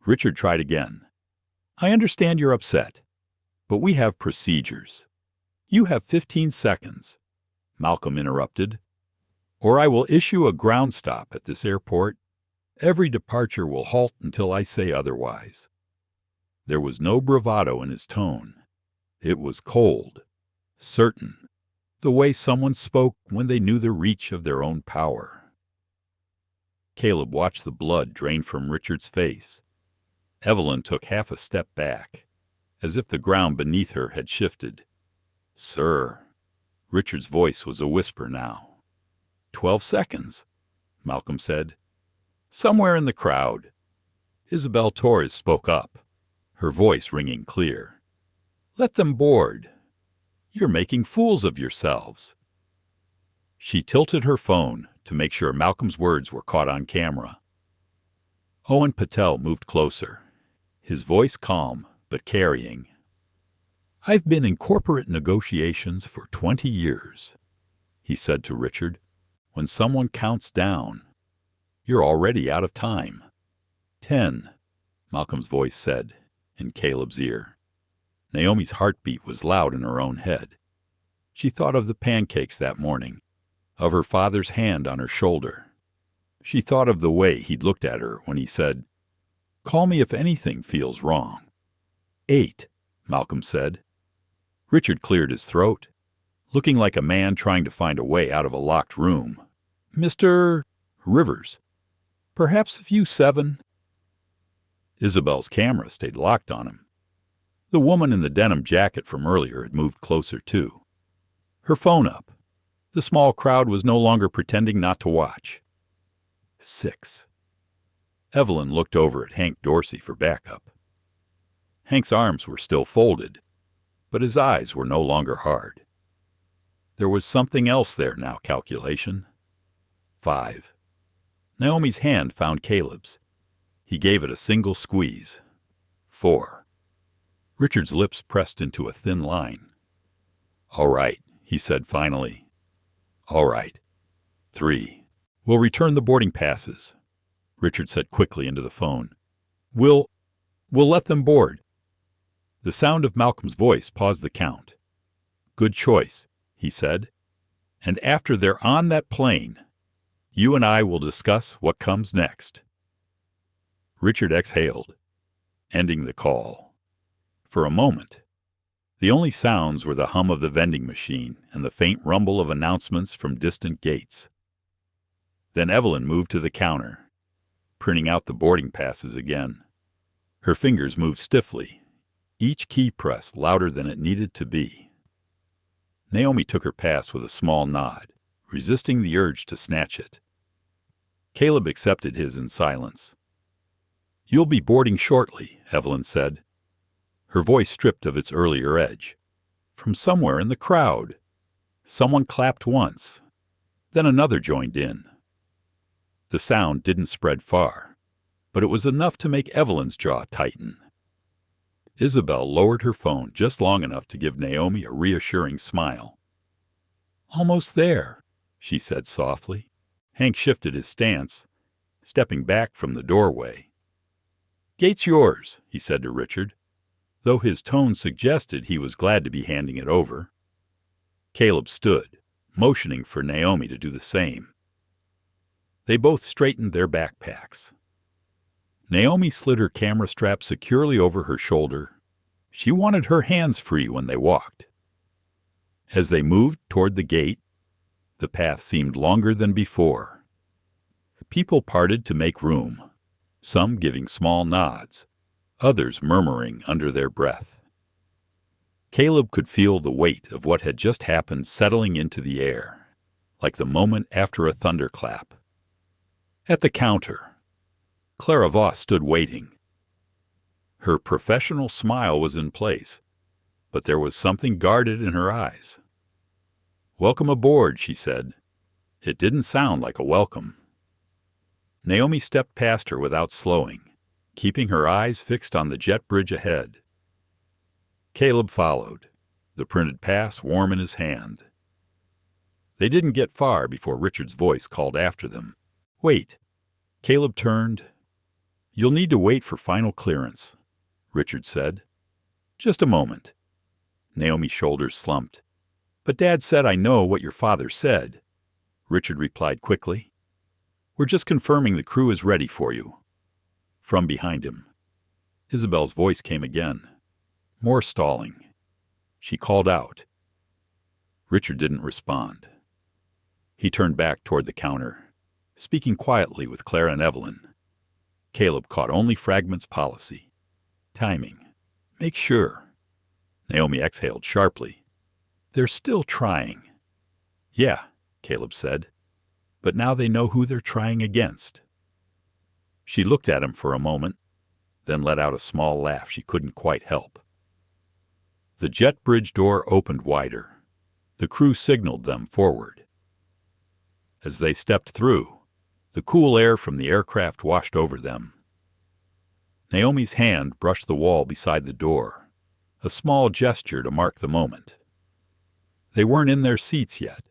Richard tried again. "I understand you're upset, but we have procedures. You have 15 seconds, Malcolm interrupted, "or I will issue a ground stop at this airport. Every departure will halt until I say otherwise." There was no bravado in his tone. It was cold, certain, the way someone spoke when they knew the reach of their own power. Caleb watched the blood drain from Richard's face. Evelyn took half a step back, as if the ground beneath her had shifted. "Sir." Richard's voice was a whisper now. 12 seconds, Malcolm said. "Somewhere in the crowd." Isabel Torres spoke up, her voice ringing clear. "Let them board. You're making fools of yourselves." She tilted her phone to make sure Malcolm's words were caught on camera. Owen Patel moved closer, his voice calm but carrying. "I've been in corporate negotiations for 20 years, he said to Richard. "When someone counts down, you're already out of time." 10, Malcolm's voice said in Caleb's ear. Naomi's heartbeat was loud in her own head. She thought of the pancakes that morning, of her father's hand on her shoulder. She thought of the way he'd looked at her when he said, "Call me if anything feels wrong." 8, Malcolm said. Richard cleared his throat, looking like a man trying to find a way out of a locked room. "Mr. Rivers, perhaps a few 7. Isabel's camera stayed locked on him. The woman in the denim jacket from earlier had moved closer too, her phone up. The small crowd was no longer pretending not to watch. 6. Evelyn looked over at Hank Dorsey for backup. Hank's arms were still folded, but his eyes were no longer hard. There was something else there now, calculation. 5. Naomi's hand found Caleb's. He gave it a single squeeze. 4. Richard's lips pressed into a thin line. "All right," he said finally. "All right." 3. "We'll return the boarding passes," Richard said quickly into the phone. We'll let them board." The sound of Malcolm's voice paused the count. "Good choice," he said. "And after they're on that plane, you and I will discuss what comes next." Richard exhaled, ending the call. For a moment, the only sounds were the hum of the vending machine and the faint rumble of announcements from distant gates. Then Evelyn moved to the counter, printing out the boarding passes again. Her fingers moved stiffly, each key press louder than it needed to be. Naomi took her pass with a small nod, resisting the urge to snatch it. Caleb accepted his in silence. "You'll be boarding shortly," Evelyn said, her voice stripped of its earlier edge. From somewhere in the crowd, someone clapped once, then another joined in. The sound didn't spread far, but it was enough to make Evelyn's jaw tighten. Isabel lowered her phone just long enough to give Naomi a reassuring smile. "Almost there," she said softly. Hank shifted his stance, stepping back from the doorway. "Gate's yours," he said to Richard, though his tone suggested he was glad to be handing it over. Caleb stood, motioning for Naomi to do the same. They both straightened their backpacks. Naomi slid her camera strap securely over her shoulder. She wanted her hands free when they walked. As they moved toward the gate, the path seemed longer than before. People parted to make room, some giving small nods, others murmuring under their breath. Caleb could feel the weight of what had just happened settling into the air, like the moment after a thunderclap. At the counter, Clara Voss stood waiting. Her professional smile was in place, but there was something guarded in her eyes. "Welcome aboard," she said. It didn't sound like a welcome. Naomi stepped past her without slowing, keeping her eyes fixed on the jet bridge ahead. Caleb followed, the printed pass warm in his hand. They didn't get far before Richard's voice called after them. "Wait." Caleb turned. "You'll need to wait for final clearance," Richard said. "Just a moment." Naomi's shoulders slumped. "But Dad said I know what your father said," Richard replied quickly. "We're just confirming the crew is ready for you." From behind him, Isabel's voice came again. More stalling. She called out. Richard didn't respond. He turned back toward the counter, speaking quietly with Clara and Evelyn. Caleb caught only fragments policy. Timing. Make sure. Naomi exhaled sharply. "They're still trying." "Yeah," Caleb said. "But now they know who they're trying against." She looked at him for a moment, then let out a small laugh she couldn't quite help. The jet bridge door opened wider. The crew signaled them forward. As they stepped through, the cool air from the aircraft washed over them. Naomi's hand brushed the wall beside the door, a small gesture to mark the moment. They weren't in their seats yet,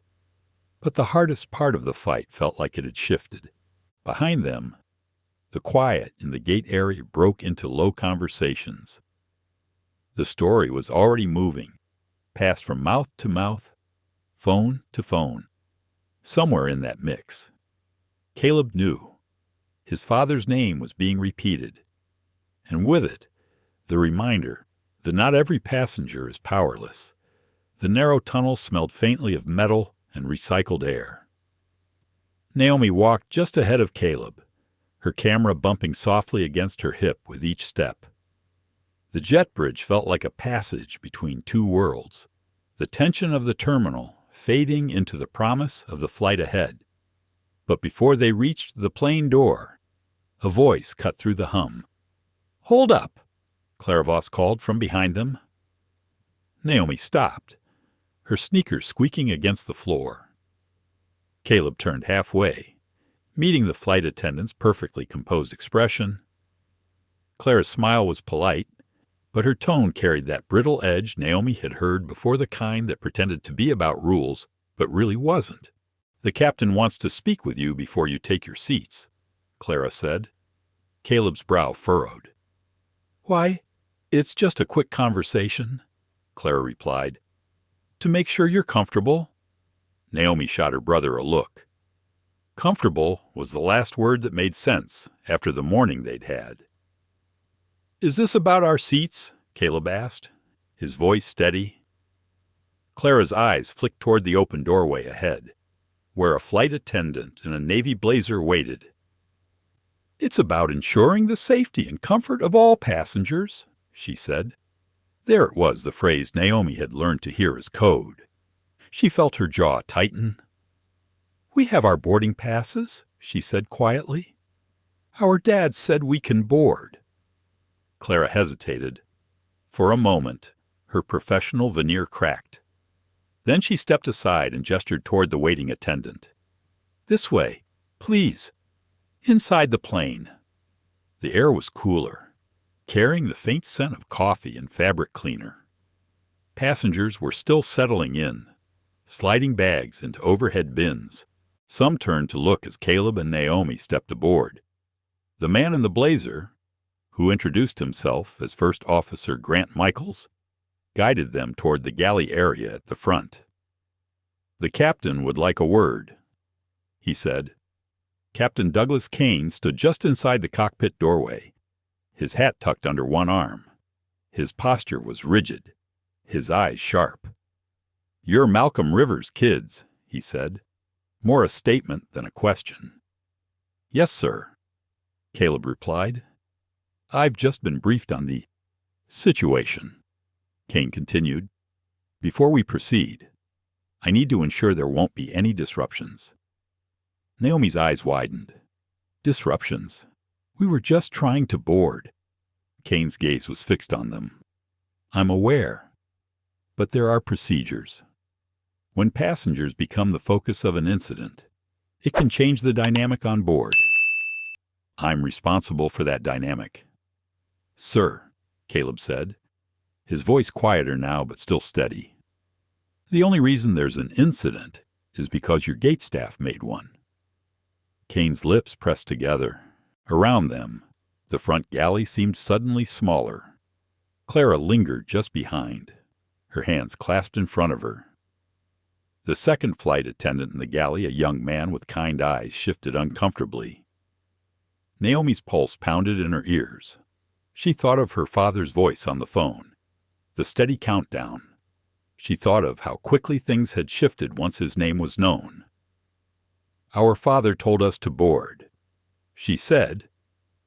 but the hardest part of the fight felt like it had shifted. Behind them, the quiet in the gate area broke into low conversations. The story was already moving, passed from mouth to mouth, phone to phone. Somewhere in that mix, Caleb knew. His father's name was being repeated, and with it, the reminder that not every passenger is powerless. The narrow tunnel smelled faintly of metal and recycled air. Naomi walked just ahead of Caleb, her camera bumping softly against her hip with each step. The jet bridge felt like a passage between two worlds, the tension of the terminal fading into the promise of the flight ahead. But before they reached the plane door, a voice cut through the hum. "Hold up," Clairvoss called from behind them. Naomi stopped, her sneakers squeaking against the floor. Caleb turned halfway, meeting the flight attendant's perfectly composed expression. Clara's smile was polite, but her tone carried that brittle edge Naomi had heard before, the kind that pretended to be about rules, but really wasn't. "The captain wants to speak with you before you take your seats," Clara said. Caleb's brow furrowed. "Why, it's just a quick conversation," Clara replied. "To make sure you're comfortable." Naomi shot her brother a look. Comfortable was the last word that made sense after the morning they'd had. "Is this about our seats?" Caleb asked, his voice steady. Clara's eyes flicked toward the open doorway ahead, where a flight attendant in a navy blazer waited. "It's about ensuring the safety and comfort of all passengers," she said. There it was, the phrase Naomi had learned to hear as code. She felt her jaw tighten. "We have our boarding passes," she said quietly. "Our dad said we can board." Clara hesitated. For a moment, her professional veneer cracked. Then she stepped aside and gestured toward the waiting attendant. "This way, please." Inside the plane, the air was cooler, carrying the faint scent of coffee and fabric cleaner. Passengers were still settling in, sliding bags into overhead bins. Some turned to look as Caleb and Naomi stepped aboard. The man in the blazer, who introduced himself as First Officer Grant Michaels, guided them toward the galley area at the front. "The captain would like a word," he said. Captain Douglas Kane stood just inside the cockpit doorway, his hat tucked under one arm. His posture was rigid, his eyes sharp. "You're Malcolm Rivers' kids," he said, more a statement than a question. "Yes, sir," Caleb replied. "I've just been briefed on the situation," Kane continued. "Before we proceed, I need to ensure there won't be any disruptions." Naomi's eyes widened. "Disruptions? We were just trying to board." Kane's gaze was fixed on them. "I'm aware, but there are procedures. When passengers become the focus of an incident, it can change the dynamic on board. I'm responsible for that dynamic." "Sir," Caleb said, his voice quieter now but still steady. "The only reason there's an incident is because your gate staff made one." Kane's lips pressed together. Around them, the front galley seemed suddenly smaller. Clara lingered just behind, her hands clasped in front of her. The second flight attendant in the galley, a young man with kind eyes, shifted uncomfortably. Naomi's pulse pounded in her ears. She thought of her father's voice on the phone, the steady countdown. She thought of how quickly things had shifted once his name was known. "Our father told us to board," she said.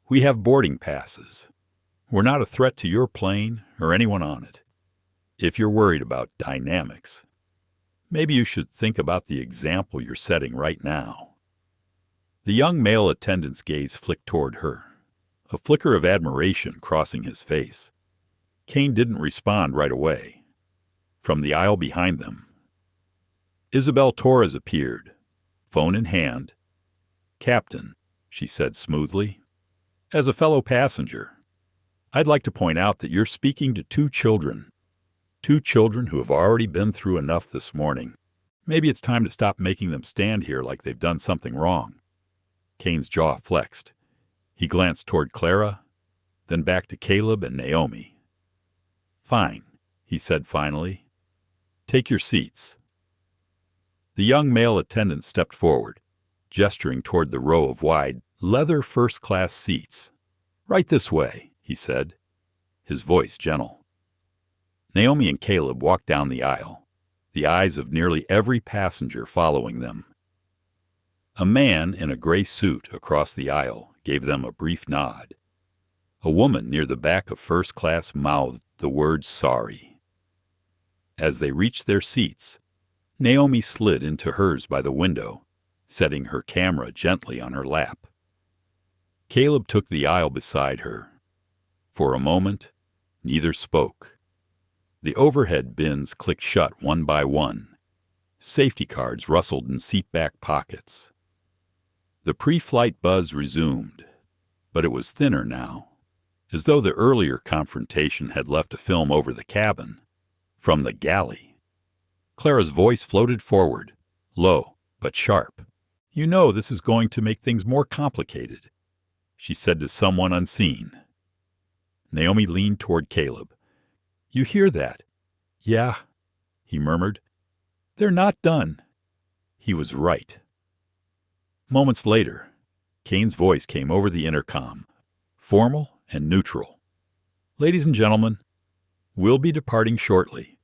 "We have boarding passes. We're not a threat to your plane or anyone on it. If you're worried about dynamics, maybe you should think about the example you're setting right now." The young male attendant's gaze flicked toward her, a flicker of admiration crossing his face. Kane didn't respond right away. From the aisle behind them, Isabel Torres appeared, phone in hand. "Captain," she said smoothly, "as a fellow passenger, I'd like to point out that you're speaking to two children who have already been through enough this morning. Maybe it's time to stop making them stand here like they've done something wrong." Kane's jaw flexed. He glanced toward Clara, then back to Caleb and Naomi. "Fine," he said finally. "Take your seats." The young male attendant stepped forward, gesturing toward the row of wide, leather first-class seats. "Right this way," he said, his voice gentle. Naomi and Caleb walked down the aisle, the eyes of nearly every passenger following them. A man in a gray suit across the aisle gave them a brief nod. A woman near the back of first class mouthed the word "sorry." As they reached their seats, Naomi slid into hers by the window, setting her camera gently on her lap. Caleb took the aisle beside her. For a moment, neither spoke. The overhead bins clicked shut one by one. Safety cards rustled in seat-back pockets. The pre-flight buzz resumed, but it was thinner now, as though the earlier confrontation had left a film over the cabin. From the galley, Clara's voice floated forward, low but sharp. "You know this is going to make things more complicated," she said to someone unseen. Naomi leaned toward Caleb. "You hear that?" "Yeah," he murmured. "They're not done." He was right. Moments later, Kane's voice came over the intercom, formal and neutral. "Ladies and gentlemen, we'll be departing shortly.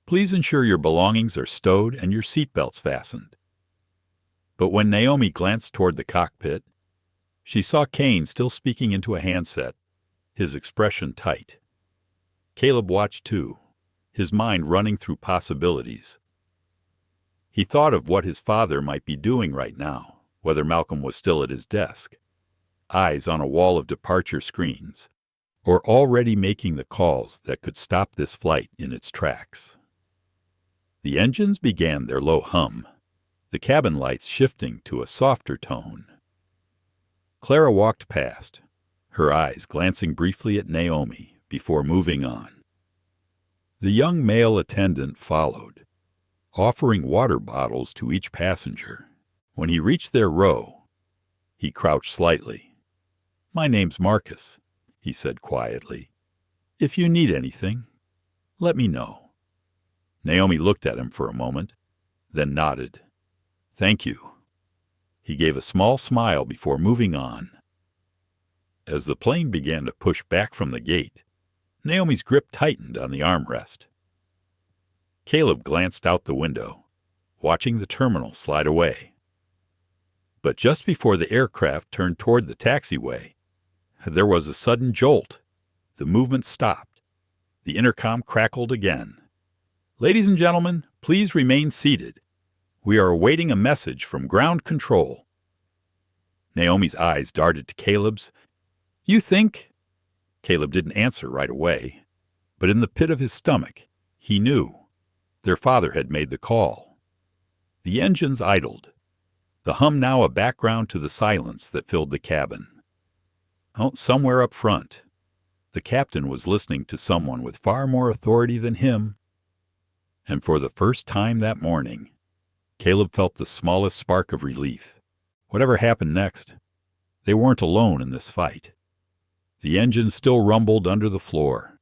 Please ensure your belongings are stowed and your seatbelts fastened." But when Naomi glanced toward the cockpit, she saw Kane still speaking into a handset, his expression tight. Caleb watched too, his mind running through possibilities. He thought of what his father might be doing right now, whether Malcolm was still at his desk, eyes on a wall of departure screens, or already making the calls that could stop this flight in its tracks. The engines began their low hum, the cabin lights shifting to a softer tone. Clara walked past, her eyes glancing briefly at Naomi before moving on. The young male attendant followed, offering water bottles to each passenger. When he reached their row, he crouched slightly. "My name's Marcus," he said quietly. "If you need anything, let me know." Naomi looked at him for a moment, then nodded. "Thank you." He gave a small smile before moving on. As the plane began to push back from the gate, Naomi's grip tightened on the armrest. Caleb glanced out the window, watching the terminal slide away. But just before the aircraft turned toward the taxiway, there was a sudden jolt. The movement stopped. The intercom crackled again. "Ladies and gentlemen, please remain seated. We are awaiting a message from ground control." Naomi's eyes darted to Caleb's. "You think?" Caleb didn't answer right away, but in the pit of his stomach, he knew. Their father had made the call. The engines idled, the hum now a background to the silence that filled the cabin. Somewhere up front, the captain was listening to someone with far more authority than him. And for the first time that morning, Caleb felt the smallest spark of relief. Whatever happened next, they weren't alone in this fight. The engine still rumbled under the floor,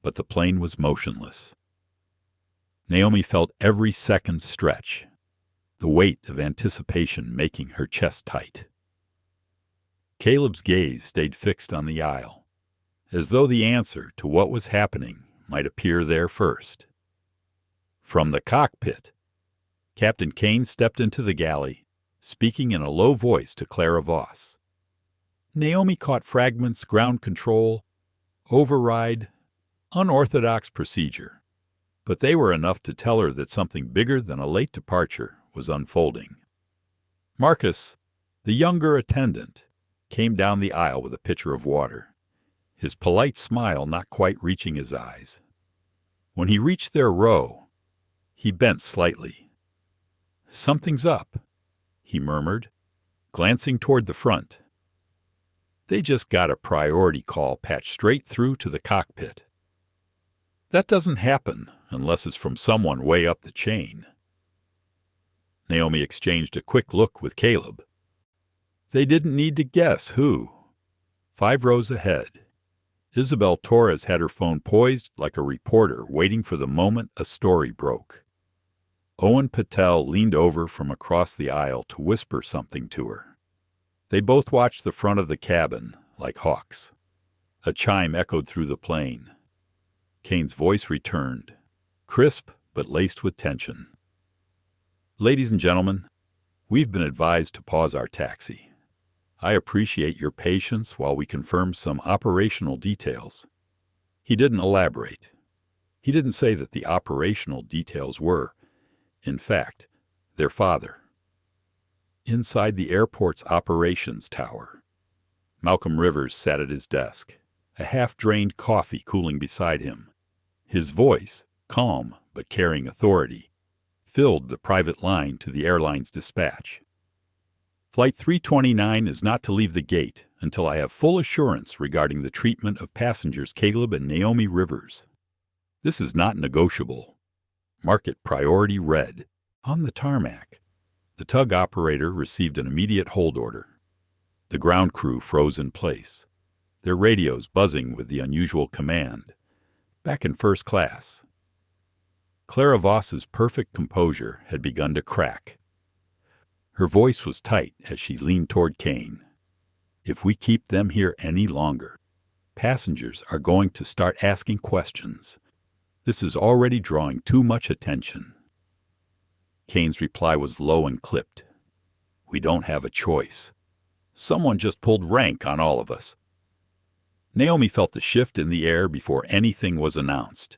but the plane was motionless. Naomi felt every second stretch, the weight of anticipation making her chest tight. Caleb's gaze stayed fixed on the aisle, as though the answer to what was happening might appear there first. From the cockpit, Captain Kane stepped into the galley, speaking in a low voice to Clara Voss. Naomi caught fragments, ground control, override, unorthodox procedure, but they were enough to tell her that something bigger than a late departure was unfolding. Marcus, the younger attendant, came down the aisle with a pitcher of water, his polite smile not quite reaching his eyes. When he reached their row, he bent slightly. "Something's up," he murmured, glancing toward the front. "They just got a priority call patched straight through to the cockpit. That doesn't happen unless it's from someone way up the chain." Naomi exchanged a quick look with Caleb. They didn't need to guess who. 5 rows ahead, Isabel Torres had her phone poised like a reporter waiting for the moment a story broke. Owen Patel leaned over from across the aisle to whisper something to her. They both watched the front of the cabin like hawks. A chime echoed through the plane. Kane's voice returned, crisp but laced with tension. "Ladies and gentlemen, we've been advised to pause our taxi. I appreciate your patience while we confirm some operational details." He didn't elaborate. He didn't say that the operational details were, in fact, their father. Inside the airport's operations tower, Malcolm Rivers sat at his desk, a half-drained coffee cooling beside him. His voice, calm but carrying authority, filled the private line to the airline's dispatch. "Flight 329 is not to leave the gate until I have full assurance regarding the treatment of passengers Caleb and Naomi Rivers. This is not negotiable. Mark it priority red." On the tarmac, the tug operator received an immediate hold order. The ground crew froze in place, their radios buzzing with the unusual command, "Back in first class." Clara Voss's perfect composure had begun to crack. Her voice was tight as she leaned toward Kane. "If we keep them here any longer, passengers are going to start asking questions. This is already drawing too much attention." Kane's reply was low and clipped. "We don't have a choice. Someone just pulled rank on all of us." Naomi felt the shift in the air before anything was announced.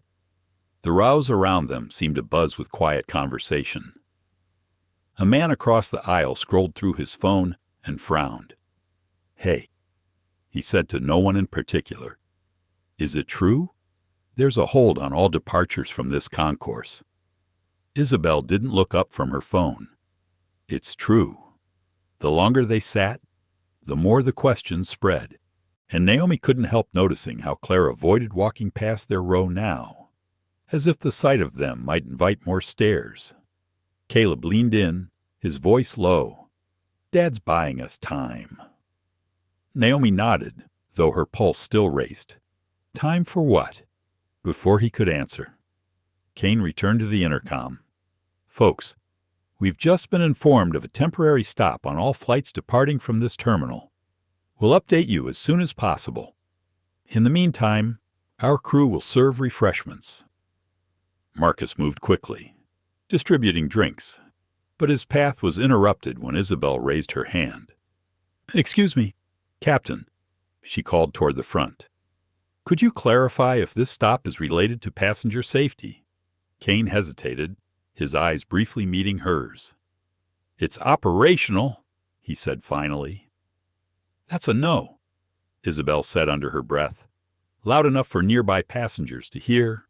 The rows around them seemed to buzz with quiet conversation. A man across the aisle scrolled through his phone and frowned. "Hey," he said to no one in particular, "is it true? There's a hold on all departures from this concourse." Isabel didn't look up from her phone. "It's true." The longer they sat, the more the questions spread, and Naomi couldn't help noticing how Claire avoided walking past their row now, as if the sight of them might invite more stares. Caleb leaned in, his voice low. "Dad's buying us time." Naomi nodded, though her pulse still raced. "Time for what?" Before he could answer, Kane returned to the intercom. "Folks, we've just been informed of a temporary stop on all flights departing from this terminal. We'll update you as soon as possible. In the meantime, our crew will serve refreshments." Marcus moved quickly, distributing drinks, but his path was interrupted when Isabel raised her hand. "Excuse me, Captain," she called toward the front. "Could you clarify if this stop is related to passenger safety?" Kane hesitated, his eyes briefly meeting hers. "It's operational," he said finally. "That's a no," Isabel said under her breath, loud enough for nearby passengers to hear.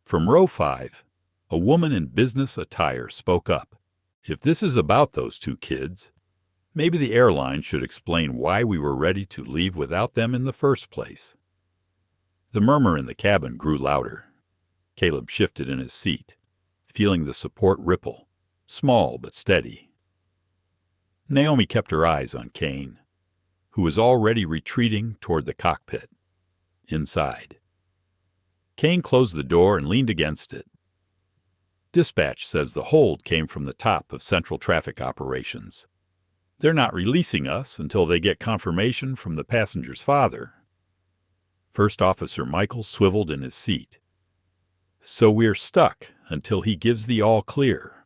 From row 5, a woman in business attire spoke up. "If this is about those 2 kids, maybe the airline should explain why we were ready to leave without them in the first place." The murmur in the cabin grew louder. Caleb shifted in his seat, feeling the support ripple, small but steady. Naomi kept her eyes on Kane, who was already retreating toward the cockpit. Inside, Kane closed the door and leaned against it. "Dispatch says the hold came from the top of Central Traffic Operations. They're not releasing us until they get confirmation from the passenger's father." First Officer Michael swiveled in his seat. "So we're stuck until he gives the all-clear."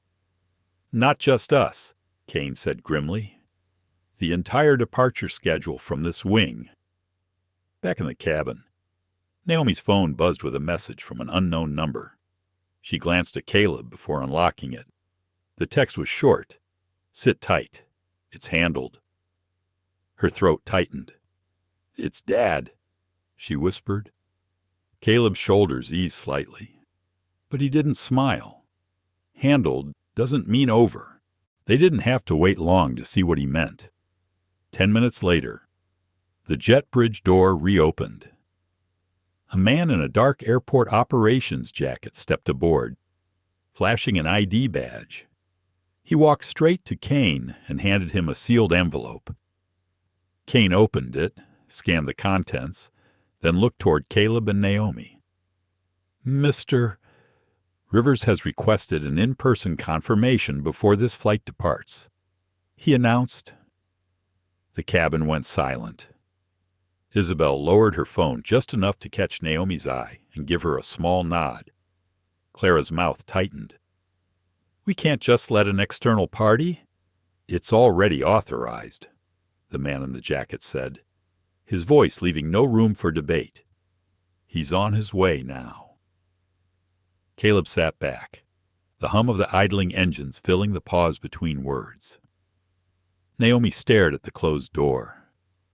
"Not just us," Kane said grimly. "The entire departure schedule from this wing." Back in the cabin, Naomi's phone buzzed with a message from an unknown number. She glanced at Caleb before unlocking it. The text was short. "Sit tight. It's handled." Her throat tightened. "It's Dad," she whispered. Caleb's shoulders eased slightly, but he didn't smile. Handled doesn't mean over. They didn't have to wait long to see what he meant. 10 minutes later, the jet bridge door reopened. A man in a dark airport operations jacket stepped aboard, flashing an ID badge. He walked straight to Kane and handed him a sealed envelope. Kane opened it, scanned the contents, then looked toward Caleb and Naomi. "Mr. Rivers has requested an in-person confirmation before this flight departs," he announced. The cabin went silent. Isabel lowered her phone just enough to catch Naomi's eye and give her a small nod. Clara's mouth tightened. "We can't just let an external party." "It's already authorized," the man in the jacket said, his voice leaving no room for debate. "He's on his way now." Caleb sat back, the hum of the idling engines filling the pause between words. Naomi stared at the closed door,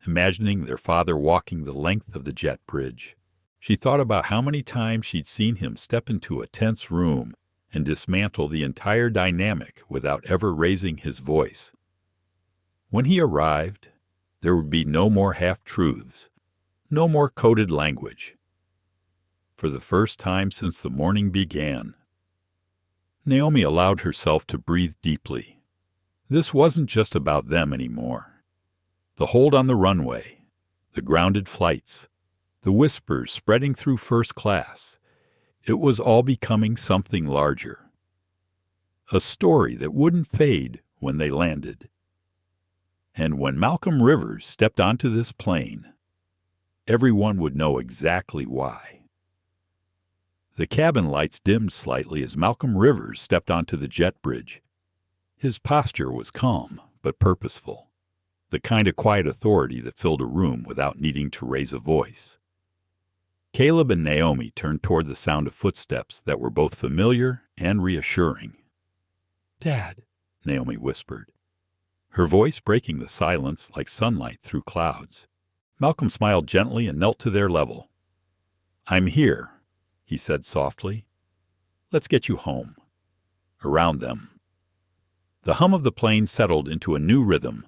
imagining their father walking the length of the jet bridge. She thought about how many times she'd seen him step into a tense room and dismantle the entire dynamic without ever raising his voice. When he arrived, there would be no more half-truths, no more coded language. For the first time since the morning began, Naomi allowed herself to breathe deeply. This wasn't just about them anymore. The hold on the runway, the grounded flights, the whispers spreading through first class, it was all becoming something larger. A story that wouldn't fade when they landed. And when Malcolm Rivers stepped onto this plane, everyone would know exactly why. The cabin lights dimmed slightly as Malcolm Rivers stepped onto the jet bridge. His posture was calm but purposeful, the kind of quiet authority that filled a room without needing to raise a voice. Caleb and Naomi turned toward the sound of footsteps that were both familiar and reassuring. "Dad," Naomi whispered, her voice breaking the silence like sunlight through clouds. Malcolm smiled gently and knelt to their level. "I'm here," he said softly. "Let's get you home." Around them, the hum of the plane settled into a new rhythm,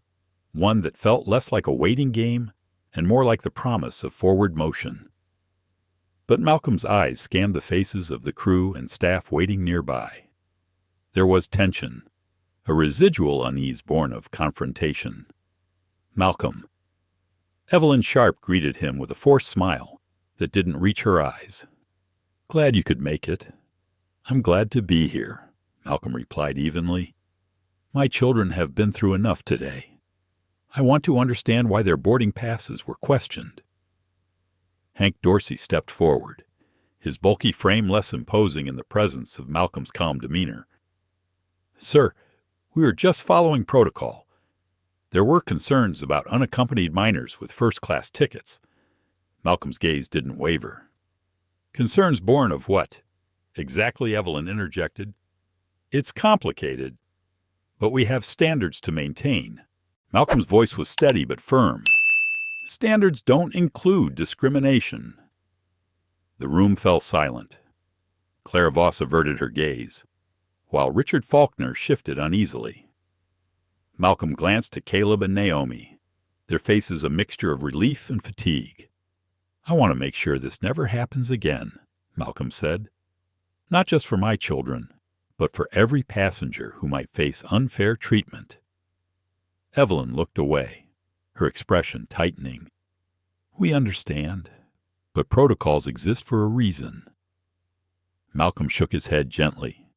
one that felt less like a waiting game and more like the promise of forward motion. But Malcolm's eyes scanned the faces of the crew and staff waiting nearby. There was tension, a residual unease born of confrontation. "Malcolm." Evelyn Sharp greeted him with a forced smile that didn't reach her eyes. "Glad you could make it." "I'm glad to be here," Malcolm replied evenly. "My children have been through enough today. I want to understand why their boarding passes were questioned." Hank Dorsey stepped forward, his bulky frame less imposing in the presence of Malcolm's calm demeanor. "Sir, we were just following protocol. There were concerns about unaccompanied minors with first-class tickets." Malcolm's gaze didn't waver. "Concerns born of what?" exactly, Evelyn interjected. "It's complicated, but we have standards to maintain." Malcolm's voice was steady but firm. "Standards don't include discrimination." The room fell silent. Clara Voss averted her gaze, while Richard Faulkner shifted uneasily. Malcolm glanced at Caleb and Naomi, their faces a mixture of relief and fatigue. "I want to make sure this never happens again," Malcolm said. "Not just for my children, but for every passenger who might face unfair treatment." Evelyn looked away, her expression tightening. "We understand, but protocols exist for a reason." Malcolm shook his head gently.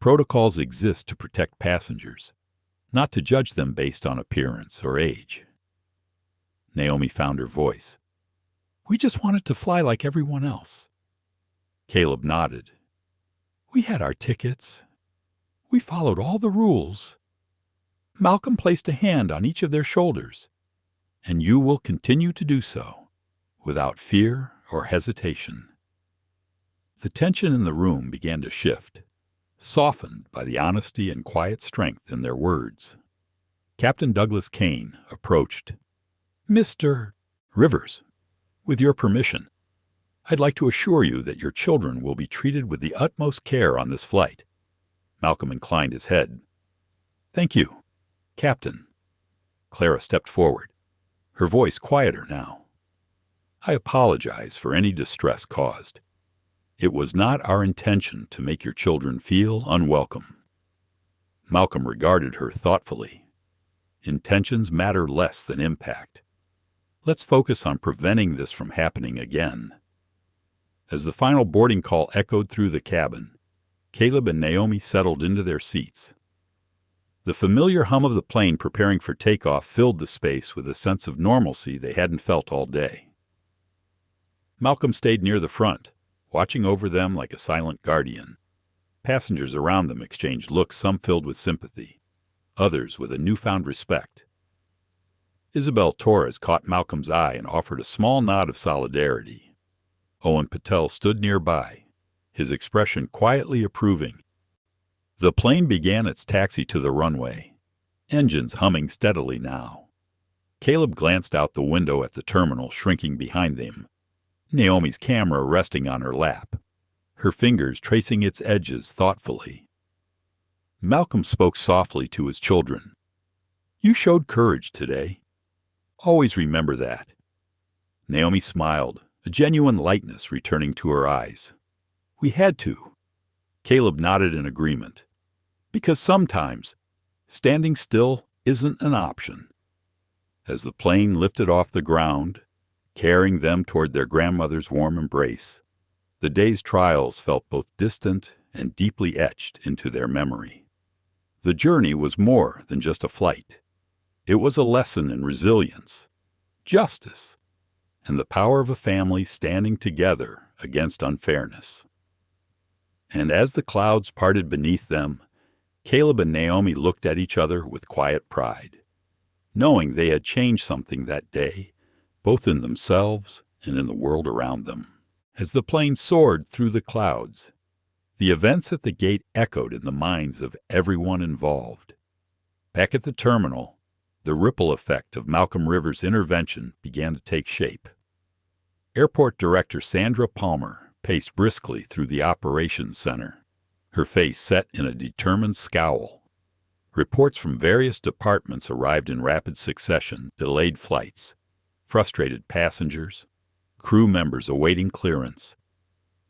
"Protocols exist to protect passengers, not to judge them based on appearance or age." Naomi found her voice. "We just wanted to fly like everyone else." Caleb nodded. "We had our tickets. We followed all the rules." Malcolm placed a hand on each of their shoulders. "And you will continue to do so, without fear or hesitation." The tension in the room began to shift, softened by the honesty and quiet strength in their words. Captain Douglas Kane approached, Mr. Rivers, with your permission, I'd like to assure you that your children will be treated with the utmost care on this flight. Malcolm inclined his head. Thank you, Captain. Clara stepped forward, her voice quieter now. I apologize for any distress caused. It was not our intention to make your children feel unwelcome. Malcolm regarded her thoughtfully. Intentions matter less than impact. Let's focus on preventing this from happening again. As the final boarding call echoed through the cabin, Caleb and Naomi settled into their seats. The familiar hum of the plane preparing for takeoff filled the space with a sense of normalcy they hadn't felt all day. Malcolm stayed near the front, watching over them like a silent guardian. Passengers around them exchanged looks, some filled with sympathy, others with a newfound respect. Isabel Torres caught Malcolm's eye and offered a small nod of solidarity. Owen Patel stood nearby, his expression quietly approving. The plane began its taxi to the runway, engines humming steadily now. Caleb glanced out the window at the terminal shrinking behind them, Naomi's camera resting on her lap, her fingers tracing its edges thoughtfully. Malcolm spoke softly to his children. You showed courage today. Always remember that. Naomi smiled, a genuine lightness returning to her eyes. We had to. Caleb nodded in agreement. Because sometimes, standing still isn't an option. As the plane lifted off the ground, carrying them toward their grandmother's warm embrace, the day's trials felt both distant and deeply etched into their memory. The journey was more than just a flight. It was a lesson in resilience, justice, and the power of a family standing together against unfairness. And as the clouds parted beneath them, Caleb and Naomi looked at each other with quiet pride, knowing they had changed something that day, both in themselves and in the world around them. As the plane soared through the clouds, the events at the gate echoed in the minds of everyone involved. Back at the terminal, the ripple effect of Malcolm Rivers' intervention began to take shape. Airport Director Sandra Palmer paced briskly through the operations center, her face set in a determined scowl. Reports from various departments arrived in rapid succession: delayed flights, frustrated passengers, crew members awaiting clearance.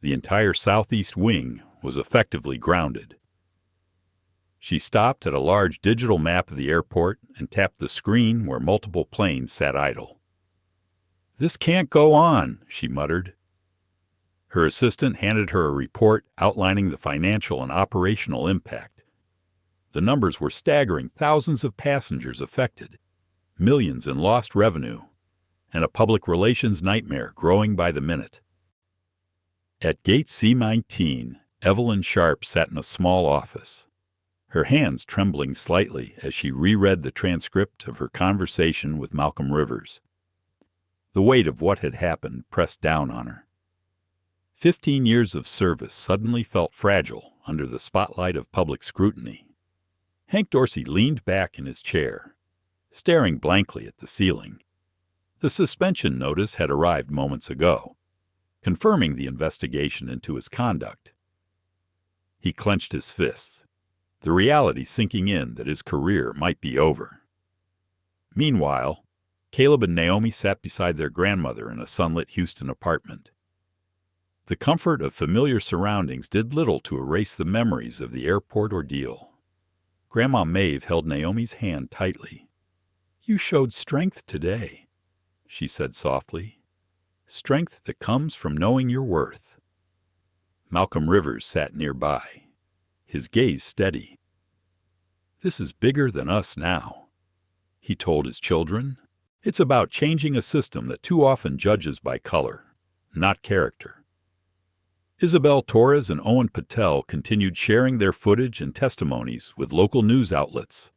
The entire southeast wing was effectively grounded. She stopped at a large digital map of the airport and tapped the screen where multiple planes sat idle. This can't go on, she muttered. Her assistant handed her a report outlining the financial and operational impact. The numbers were staggering: thousands of passengers affected, millions in lost revenue, and a public relations nightmare growing by the minute. At gate C-19, Evelyn Sharp sat in a small office, her hands trembling slightly as she reread the transcript of her conversation with Malcolm Rivers. The weight of what had happened pressed down on her. 15 years of service suddenly felt fragile under the spotlight of public scrutiny. Hank Dorsey leaned back in his chair, staring blankly at the ceiling. The suspension notice had arrived moments ago, confirming the investigation into his conduct. He clenched his fists, the reality sinking in that his career might be over. Meanwhile, Caleb and Naomi sat beside their grandmother in a sunlit Houston apartment. The comfort of familiar surroundings did little to erase the memories of the airport ordeal. Grandma Maeve held Naomi's hand tightly. You showed strength today, she said softly. Strength that comes from knowing your worth. Malcolm Rivers sat nearby, his gaze steady. This is bigger than us now, he told his children. It's about changing a system that too often judges by color, not character. Isabel Torres and Owen Patel continued sharing their footage and testimonies with local news outlets.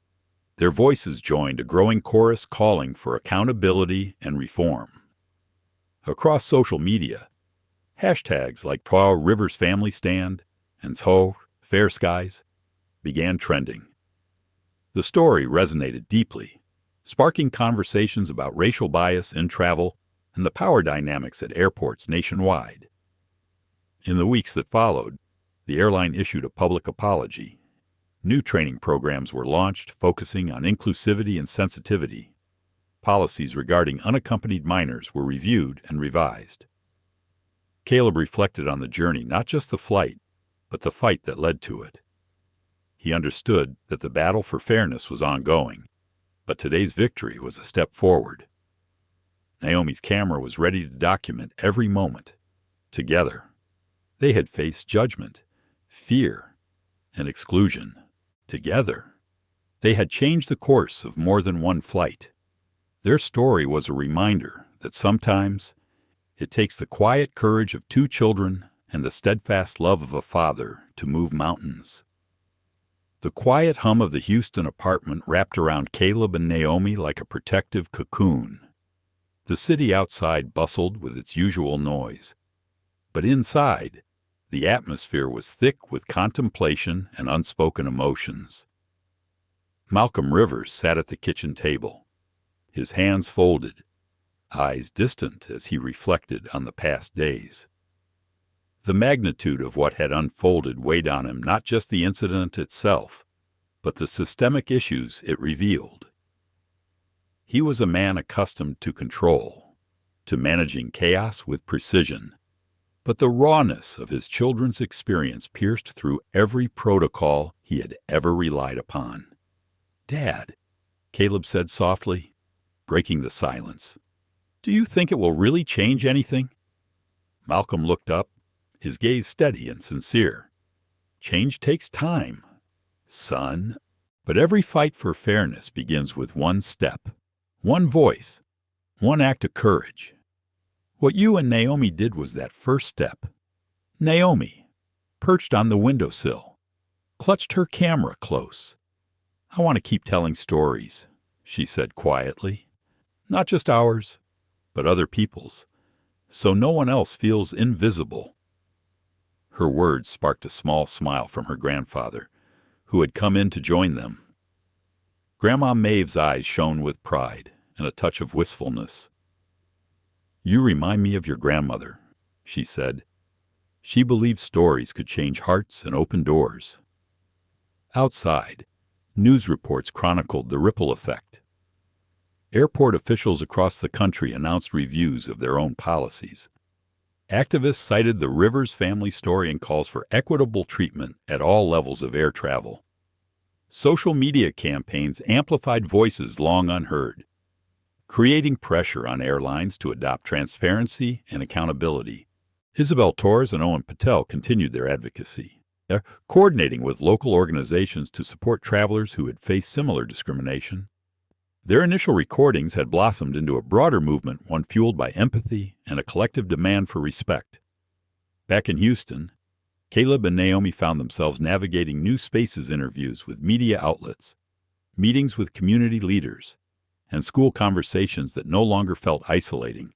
Their voices joined a growing chorus calling for accountability and reform. Across social media, hashtags like Twa Rivers Family Stand and Tho Fair Skies began trending. The story resonated deeply, sparking conversations about racial bias in travel and the power dynamics at airports nationwide. In the weeks that followed, the airline issued a public apology. New training programs were launched focusing on inclusivity and sensitivity. Policies regarding unaccompanied minors were reviewed and revised. Caleb reflected on the journey, not just the flight, but the fight that led to it. He understood that the battle for fairness was ongoing, but today's victory was a step forward. Naomi's camera was ready to document every moment. Together, they had faced judgment, fear, and exclusion. Together, they had changed the course of more than one flight. Their story was a reminder that sometimes it takes the quiet courage of two children and the steadfast love of a father to move mountains. The quiet hum of the Houston apartment wrapped around Caleb and Naomi like a protective cocoon. The city outside bustled with its usual noise, but inside, the atmosphere was thick with contemplation and unspoken emotions. Malcolm Rivers sat at the kitchen table, his hands folded, eyes distant as he reflected on the past days. The magnitude of what had unfolded weighed on him, not just the incident itself, but the systemic issues it revealed. He was a man accustomed to control, to managing chaos with precision, but the rawness of his children's experience pierced through every protocol he had ever relied upon. "Dad," Caleb said softly, breaking the silence, "do you think it will really change anything?" Malcolm looked up, his gaze steady and sincere. "Change takes time, son, but every fight for fairness begins with one step, one voice, one act of courage. What you and Naomi did was that first step." Naomi, perched on the windowsill, clutched her camera close. "I want to keep telling stories," she said quietly. "Not just ours, but other people's, so no one else feels invisible." Her words sparked a small smile from her grandfather, who had come in to join them. Grandma Maeve's eyes shone with pride and a touch of wistfulness. "You remind me of your grandmother," she said. "She believed stories could change hearts and open doors." Outside, news reports chronicled the ripple effect. Airport officials across the country announced reviews of their own policies. Activists cited the Rivers family story and calls for equitable treatment at all levels of air travel. Social media campaigns amplified voices long unheard, creating pressure on airlines to adopt transparency and accountability. Isabel Torres and Owen Patel continued their advocacy, coordinating with local organizations to support travelers who had faced similar discrimination. Their initial recordings had blossomed into a broader movement, one fueled by empathy and a collective demand for respect. Back in Houston, Caleb and Naomi found themselves navigating new spaces interviews with media outlets, meetings with community leaders, and school conversations that no longer felt isolating.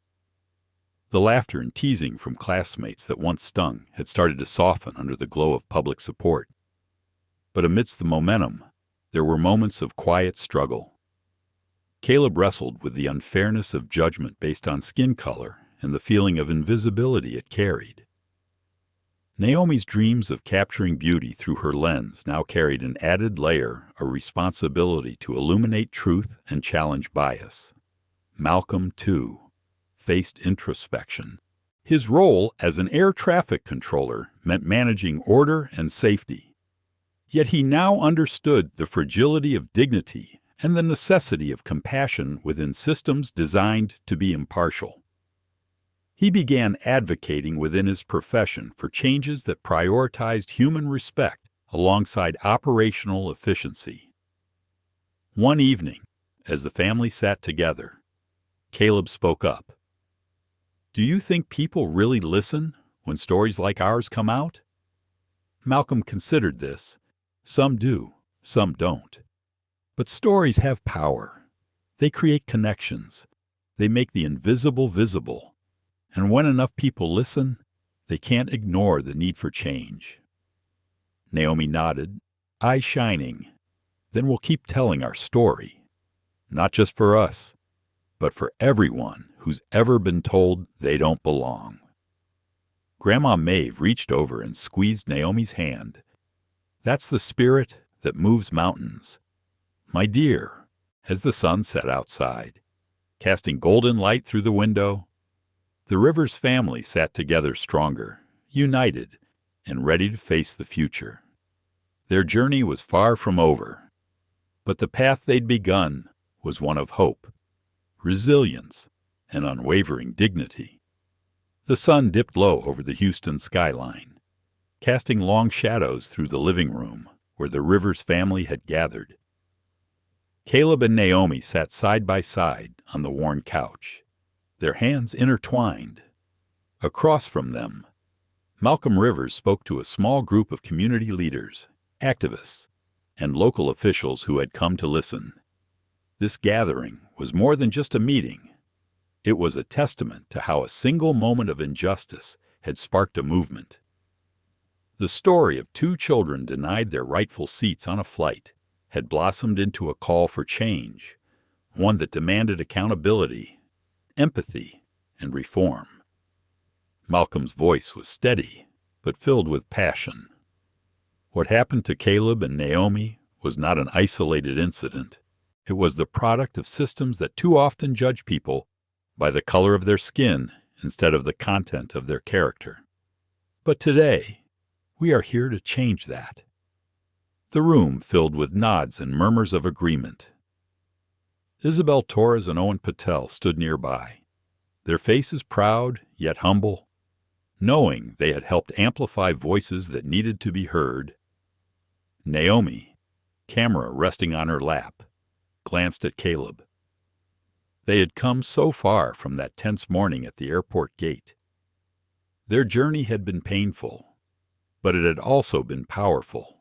The laughter and teasing from classmates that once stung had started to soften under the glow of public support. But amidst the momentum, there were moments of quiet struggle. Caleb wrestled with the unfairness of judgment based on skin color and the feeling of invisibility it carried. Naomi's dreams of capturing beauty through her lens now carried an added layer of responsibility to illuminate truth and challenge bias. Malcolm, too, faced introspection. His role as an air traffic controller meant managing order and safety. Yet he now understood the fragility of dignity and the necessity of compassion within systems designed to be impartial. He began advocating within his profession for changes that prioritized human respect alongside operational efficiency. One evening, as the family sat together, Caleb spoke up. "Do you think people really listen when stories like ours come out?" Malcolm considered this. Some do, some don't. But stories have power. They create connections. They make the invisible visible. And when enough people listen, they can't ignore the need for change. Naomi nodded, eyes shining. "Then we'll keep telling our story." not just for us, but for everyone who's ever been told they don't belong. Grandma Maeve reached over and squeezed Naomi's hand. That's the spirit that moves mountains. My dear, as the sun set outside, casting golden light through the window, the Rivers family sat together stronger, united, and ready to face the future. Their journey was far from over, but the path they'd begun was one of hope, resilience, and unwavering dignity. The sun dipped low over the Houston skyline, casting long shadows through the living room where the Rivers family had gathered. Caleb and Naomi sat side by side on the worn couch, their hands intertwined. Across from them, Malcolm Rivers spoke to a small group of community leaders, activists, and local officials who had come to listen. This gathering was more than just a meeting. It was a testament to how a single moment of injustice had sparked a movement. The story of two children denied their rightful seats on a flight had blossomed into a call for change, one that demanded accountability, empathy, and reform. Malcolm's voice was steady, but filled with passion. What happened to Caleb and Naomi was not an isolated incident. It was the product of systems that too often judge people by the color of their skin instead of the content of their character. But today, we are here to change that. The room filled with nods and murmurs of agreement. Isabel Torres and Owen Patel stood nearby, their faces proud yet humble, knowing they had helped amplify voices that needed to be heard. Naomi, camera resting on her lap, glanced at Caleb. They had come so far from that tense morning at the airport gate. Their journey had been painful, but it had also been powerful.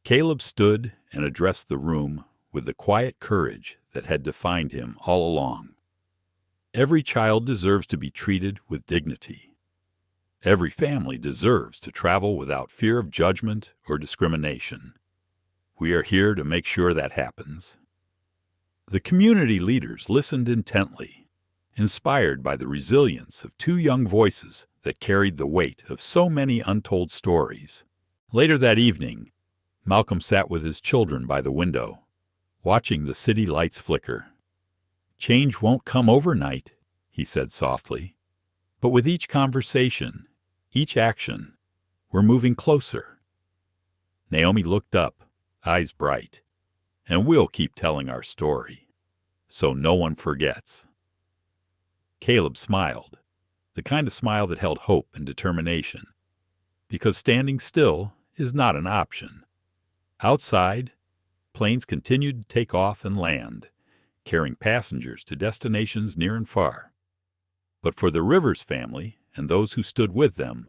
Caleb stood and addressed the room with the quiet courage that had defined him all along. Every child deserves to be treated with dignity. Every family deserves to travel without fear of judgment or discrimination. We are here to make sure that happens. The community leaders listened intently, inspired by the resilience of two young voices that carried the weight of so many untold stories. Later that evening, Malcolm sat with his children by the window, watching the city lights flicker. Change won't come overnight, he said softly, but with each conversation, each action, we're moving closer. Naomi looked up, eyes bright. And we'll keep telling our story, so no one forgets. Caleb smiled, the kind of smile that held hope and determination, because standing still is not an option. Outside, planes continued to take off and land, carrying passengers to destinations near and far. But for the Rivers family and those who stood with them,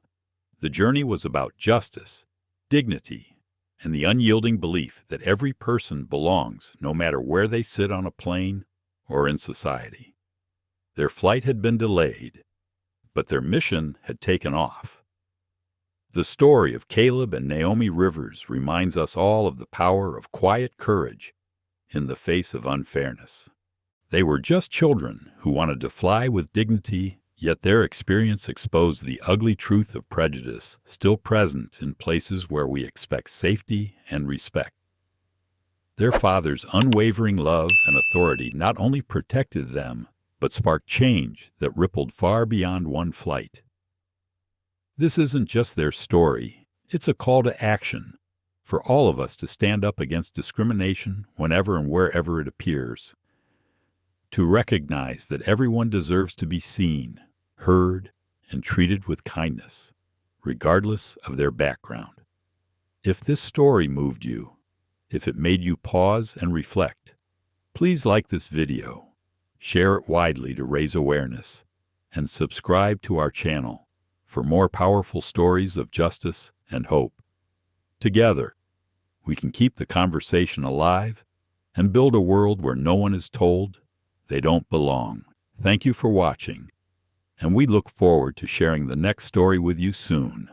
the journey was about justice, dignity, and the unyielding belief that every person belongs no matter where they sit on a plane or in society. Their flight had been delayed, but their mission had taken off. The story of Caleb and Naomi Rivers reminds us all of the power of quiet courage in the face of unfairness. They were just children who wanted to fly with dignity, yet their experience exposed the ugly truth of prejudice still present in places where we expect safety and respect. Their father's unwavering love and authority not only protected them, but sparked change that rippled far beyond one flight. This isn't just their story, it's a call to action for all of us to stand up against discrimination whenever and wherever it appears, to recognize that everyone deserves to be seen, heard, and treated with kindness, regardless of their background. If this story moved you, if it made you pause and reflect, please like this video, share it widely to raise awareness, and subscribe to our channel for more powerful stories of justice and hope. Together, we can keep the conversation alive and build a world where no one is told they don't belong. Thank you for watching, and we look forward to sharing the next story with you soon.